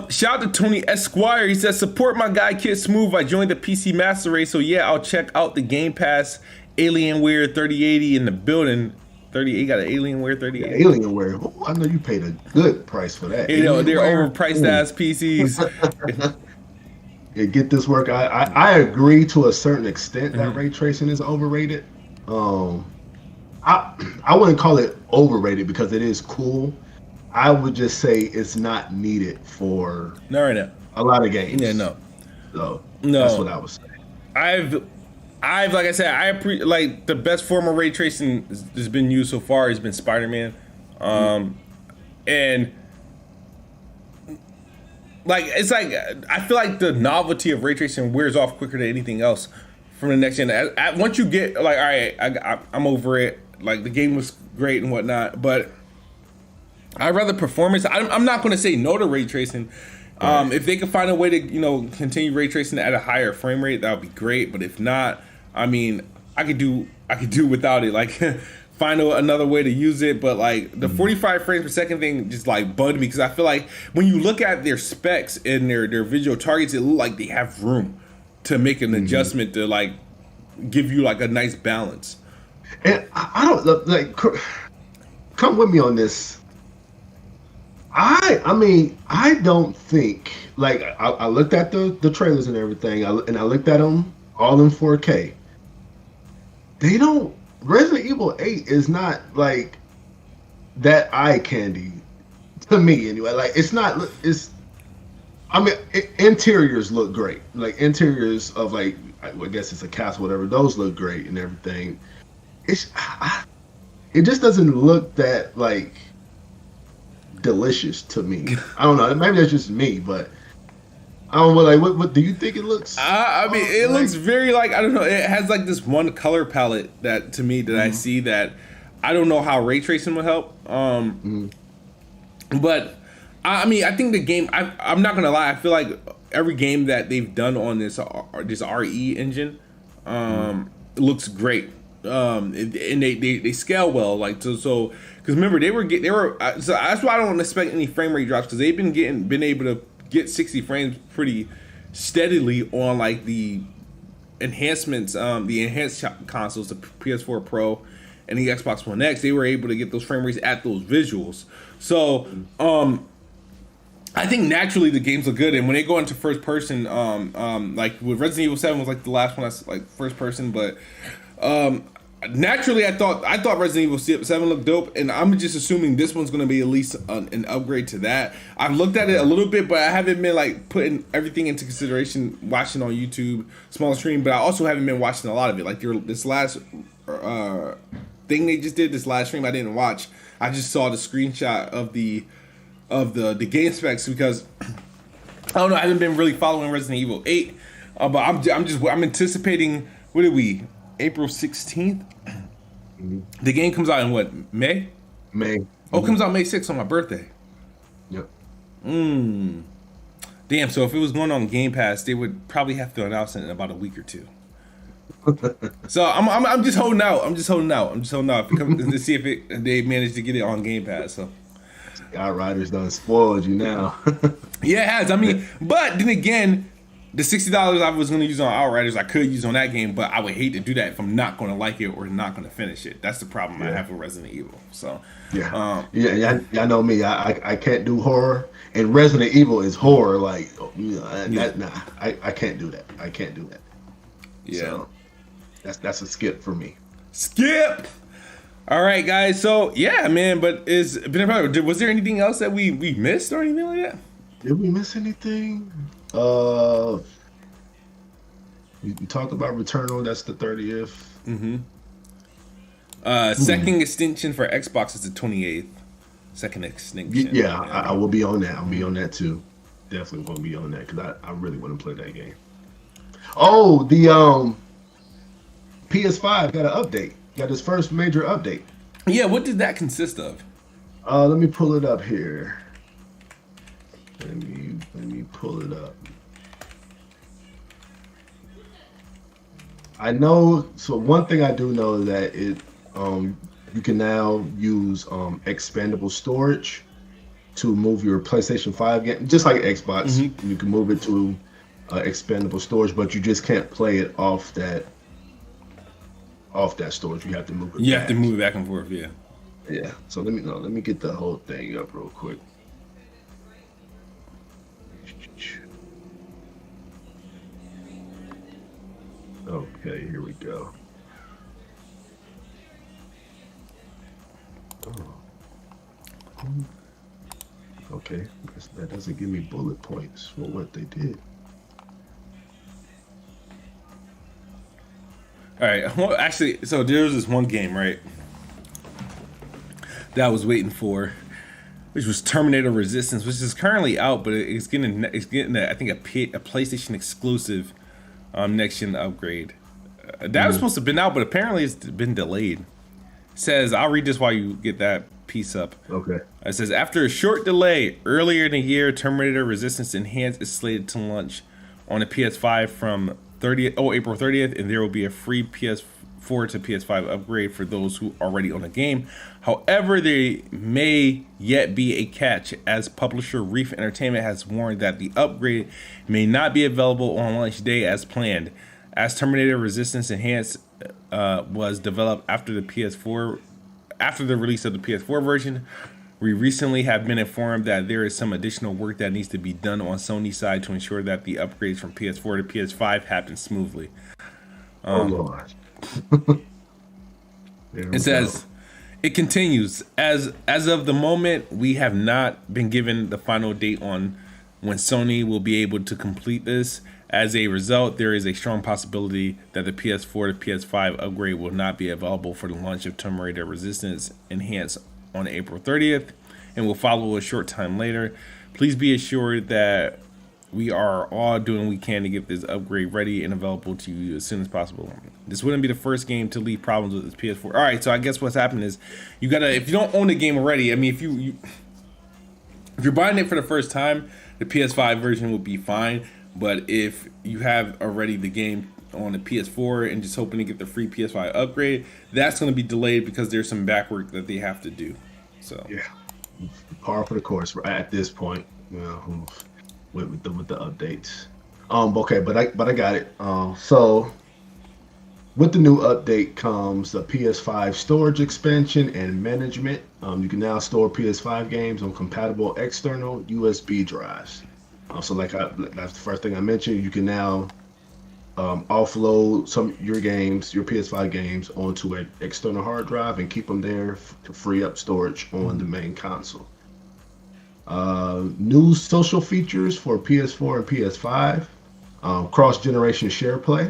S2: Shout out to Tony Esquire. He says, support my guy Kid Smooth. I joined the PC Master Race, so yeah, I'll check out the Game Pass Alienware 3080 in the building. 38 got an Alienware 3080.
S1: Yeah, Alienware. Oh, I know you paid a good price for that.
S2: You know, they're overpriced ass PCs.
S1: Yeah, get this work. I agree to a certain extent that ray tracing is overrated. I wouldn't call it overrated because it is cool. I would just say it's not needed for a lot of games.
S2: Yeah, no.
S1: So that's what I was saying.
S2: I've like I said, like the best form of ray tracing has been used so far has been Spider-Man, and like it's like I feel like the novelty of ray tracing wears off quicker than anything else from the next gen. Once you get like, all right, I'm over it. Like the game was great and whatnot, but I'd rather performance. I'm not going to say no to ray tracing. If they can find a way to continue ray tracing at a higher frame rate, that would be great. But if not, I mean, I could do without it. Like find another way to use it. But like the 45 frames per second thing just like bugged me because I feel like when you look at their specs and their visual targets, it look like they have room to make an adjustment to like give you like a nice balance.
S1: And I don't like come with me on this. I mean, I don't think like I looked at the trailers and everything, and I looked at them all in 4K. They don't. Resident Evil 8 is not like that eye candy to me anyway. Like it's not. It's. I mean, interiors look great. Like interiors of like I guess it's a castle, whatever. Those look great and everything. It just doesn't look that like delicious to me. I don't know. Maybe that's just me, but I don't know. Like, what do you think it looks?
S2: I mean, it looks very like I don't know. It has like this one color palette that to me that I see that I don't know how ray tracing would help. But I mean, I think the game. I'm not gonna lie. I feel like every game that they've done on this RE engine looks great. And they scale well, like so because remember they were so that's why I don't expect any frame rate drops because they've been able to get 60 frames pretty steadily on like the enhancements, the enhanced consoles, the PS4 Pro and the Xbox One X. They were able to get those frame rates at those visuals. So I think naturally the games look good, and when they go into first person, like with Resident Evil 7 was like the last one that's like first person, but naturally I thought Resident Evil 7 looked dope, and I'm just assuming this one's going to be at least an upgrade to that. I've looked at it a little bit, but I haven't been like putting everything into consideration watching on YouTube, small stream, but I also haven't been watching a lot of it. Like this last thing they just did, this last stream I didn't watch. I just saw the screenshot of the game specs because I don't know, I haven't been really following Resident Evil 8, but I'm anticipating, what did we, April 16th? The game comes out in what, May?
S1: May.
S2: Oh, it comes out May 6th on my birthday.
S1: Yep.
S2: Damn, so if it was going on Game Pass, they would probably have to announce it in about a week or two. So I'm just holding out. I'm just holding out to see if they manage to get it on Game Pass. So
S1: Outriders done spoiled you now.
S2: Yeah, it has. I mean, but then again, the $60 I was going to use on Outriders, I could use on that game, but I would hate to do that if I'm not going to like it or not going to finish it. That's the problem I have with Resident Evil. So
S1: y'all know me. I can't do horror, and Resident Evil is horror. Like, I can't do that. I can't do that.
S2: Yeah,
S1: so that's a skip for me.
S2: Skip. All right, guys. So yeah, man. But was there anything else that we missed or anything like that?
S1: Did we miss anything? We talked about Returnal. That's the 30th.
S2: Second extension for Xbox is the 28th. Second extinction.
S1: Yeah, I will be on that. I'll be on that too. Definitely won't be on that because I really want to play that game. Oh, the PS5 got an update. Got its first major update.
S2: Yeah, what did that consist of?
S1: Let me pull it up here. Let me pull it up. I know. So one thing I do know is that you can now use expandable storage to move your PlayStation 5 game, just like Xbox. You can move it to expandable storage, but you just can't play it off that storage. You have to move it.
S2: You have to move it back and forth. Yeah.
S1: Yeah. So let me get the whole thing up real quick. Okay, here we go. Okay, that doesn't give me bullet points for what they did.
S2: All right. Well, actually, so there was this one game, right, that I was waiting for, which was Terminator Resistance, which is currently out, but it's getting I think a PlayStation exclusive next gen upgrade. That was supposed to have been out, but apparently it's been delayed. It says, I'll read this while you get that piece up.
S1: Okay.
S2: It says, after a short delay, earlier in the year, Terminator Resistance Enhanced is slated to launch on the PS5 from April 30th, and there will be a free PS4 to PS5 upgrade for those who already own the game. However, there may yet be a catch, as publisher Reef Entertainment has warned that the upgrade may not be available on launch day as planned. As Terminator Resistance Enhanced was developed after the release of the PS4 version, we recently have been informed that there is some additional work that needs to be done on Sony's side to ensure that the upgrades from PS4 to PS5 happen smoothly.
S1: Oh Lord.
S2: It says, it continues, as of the moment, we have not been given the final date on when Sony will be able to complete this. As a result, there is a strong possibility that the PS4 to PS5 upgrade will not be available for the launch of Terminator Resistance Enhanced on April 30th and will follow a short time later. Please be assured that we are all doing what we can to get this upgrade ready and available to you as soon as possible. This wouldn't be the first game to leave problems with this PS4. All right, so I guess what's happened is you gotta, if you don't own the game already, I mean, if you're buying it for the first time, the PS5 version will be fine. But if you have already the game on the PS4 and just hoping to get the free PS5 upgrade, that's going to be delayed because there's some back work that they have to do. So
S1: yeah, par for the course at this point. You know, with the updates. Okay, but I got it. So with the new update comes the PS5 storage expansion and management. You can now store PS5 games on compatible external USB drives. So that's the first thing I mentioned. You can now offload your PS5 games, onto an external hard drive and keep them there to free up storage on the main console. New social features for PS4 and PS5. Cross-generation share play.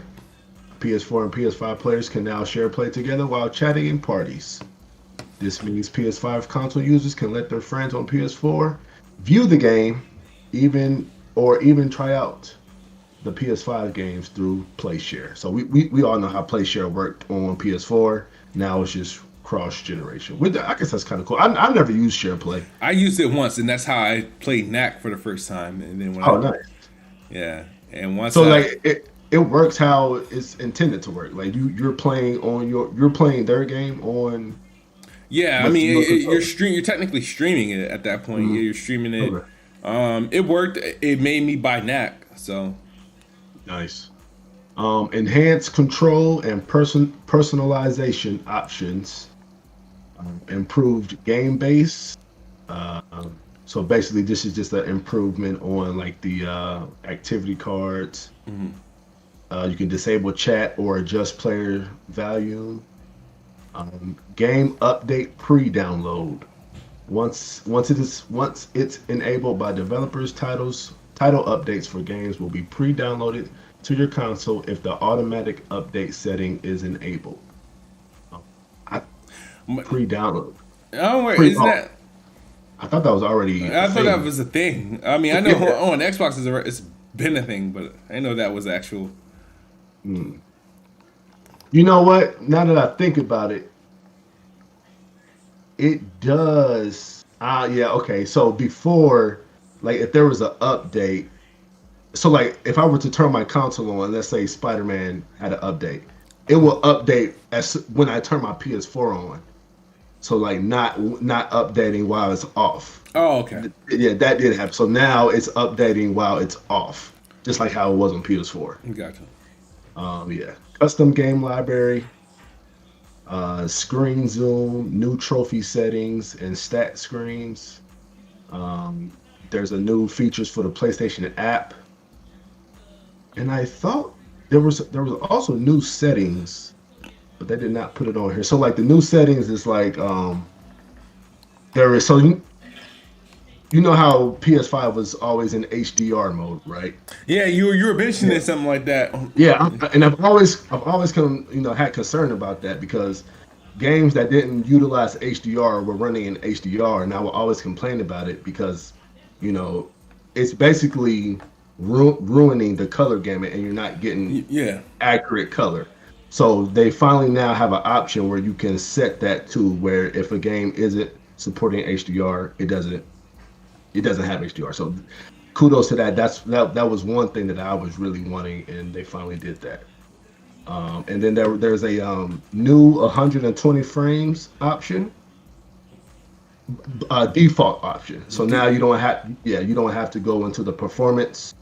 S1: PS4 and PS5 players can now share play together while chatting in parties. This means PS5 console users can let their friends on PS4 view the game, even try out the PS5 games through PlayShare. So we all know how PlayShare worked on PS4. Now it's just cross generation. I guess that's kind of cool. I've never used SharePlay.
S2: I used it once, and that's how I played Knack for the first time. And then
S1: nice.
S2: Yeah, and once
S1: it works how it's intended to work. Like you're playing their game on.
S2: Yeah, I mean you're technically streaming it at that point. Mm-hmm. Yeah, you're streaming it. Okay. It worked. It made me buy Knack. So
S1: nice. Enhanced control and personalization options. Improved game base. So basically, this is just an improvement on like the activity cards. Mm-hmm. You can disable chat or adjust player value. Game update pre-download. Once it's enabled by developers, title updates for games will be pre-downloaded to your console if the automatic update setting is enabled. I pre-download.
S2: Oh, wait, isn't that?
S1: I thought that was already.
S2: I thought that was a thing. I mean, I know on Xbox it's been a thing, but I didn't know that was actual.
S1: You know what? Now that I think about it, it does. Yeah, okay. So before, like, if there was an update, so like if I were to turn my console on, let's say Spider-Man had an update, it will update as when I turn my PS4 on. So like not updating while it's off.
S2: Oh, okay.
S1: Yeah, that did happen. So now it's updating while it's off, just like how it was on PS4.
S2: Gotcha.
S1: Yeah. Custom game library, screen zoom, new trophy settings, and stat screens. There's a new features for the PlayStation app, and I thought there was also new settings, but they did not put it on here. So like the new settings is like there is you know how PS5 was always in HDR mode, right?
S2: Yeah, you were mentioning something like that.
S1: Yeah, and I've always had concern about that because games that didn't utilize HDR were running in HDR, and I would always complain about it because, it's basically ruining the color gamut, and you're not getting accurate color. So they finally now have an option where you can set that to where if a game isn't supporting HDR, it doesn't have HDR. So kudos to that. That was one thing that I was really wanting, and they finally did that. And then there's a new 120 frames option, default option. So now you don't have to go into the performance.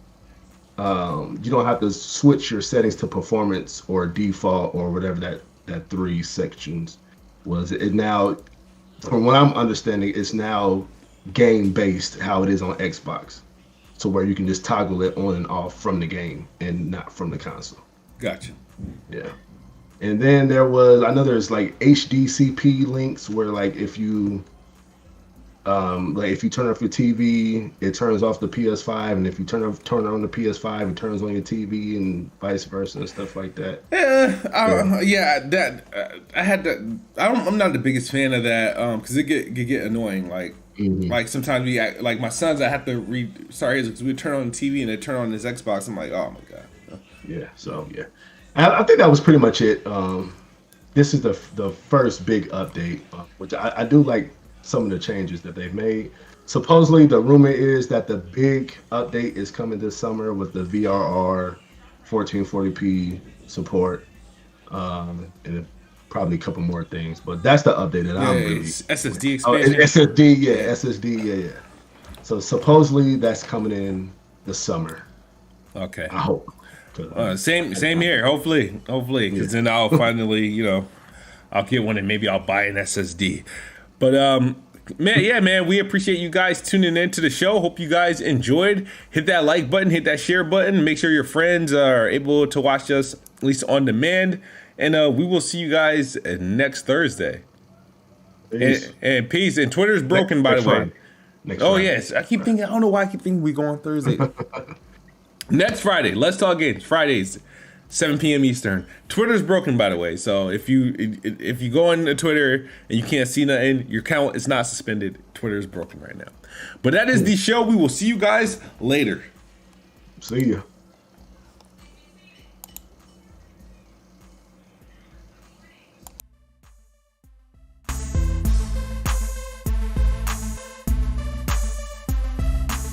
S1: You don't have to switch your settings to performance or default or whatever that 3 sections was. It now, from what I'm understanding, it's now game based how it is on Xbox, so where you can just toggle it on and off from the game and not from the console.
S2: Gotcha.
S1: Yeah. And then there's like HDCP links where like if you turn off your TV, it turns off the PS5, and if you turn on the PS5, it turns on your TV, and vice versa and stuff like that. I'm not the biggest fan of that because it get annoying. Like, like sometimes like my sons, I have to restart his because we turn on the TV and they turn on his Xbox. I'm like, oh my god. Yeah. So yeah, I think that was pretty much it. This is the first big update, which I do like some of the changes that they've made. Supposedly, the rumor is that the big update is coming this summer with the VRR 1440p support, and probably a couple more things. But that's the update that I'm really.
S2: SSD expansion.
S1: SSD, yeah. So supposedly that's coming in the summer.
S2: Okay.
S1: I hope.
S2: Same here. Hopefully, because then I'll finally, I'll get one and maybe I'll buy an SSD. But man, we appreciate you guys tuning in to the show. Hope you guys enjoyed. Hit that like button, hit that share button. Make sure your friends are able to watch us at least on demand. And we will see you guys next Thursday. Peace. And peace. And Twitter's broken, by the way. Friday. Yes. I don't know why I keep thinking we go on Thursday. Next Friday, Let's Talk Games. Fridays, 7 p.m. Eastern. Twitter's broken, by the way. So if you go on Twitter and you can't see nothing, your account is not suspended. Twitter's broken right now. But that is the show. We will see you guys later.
S1: See ya.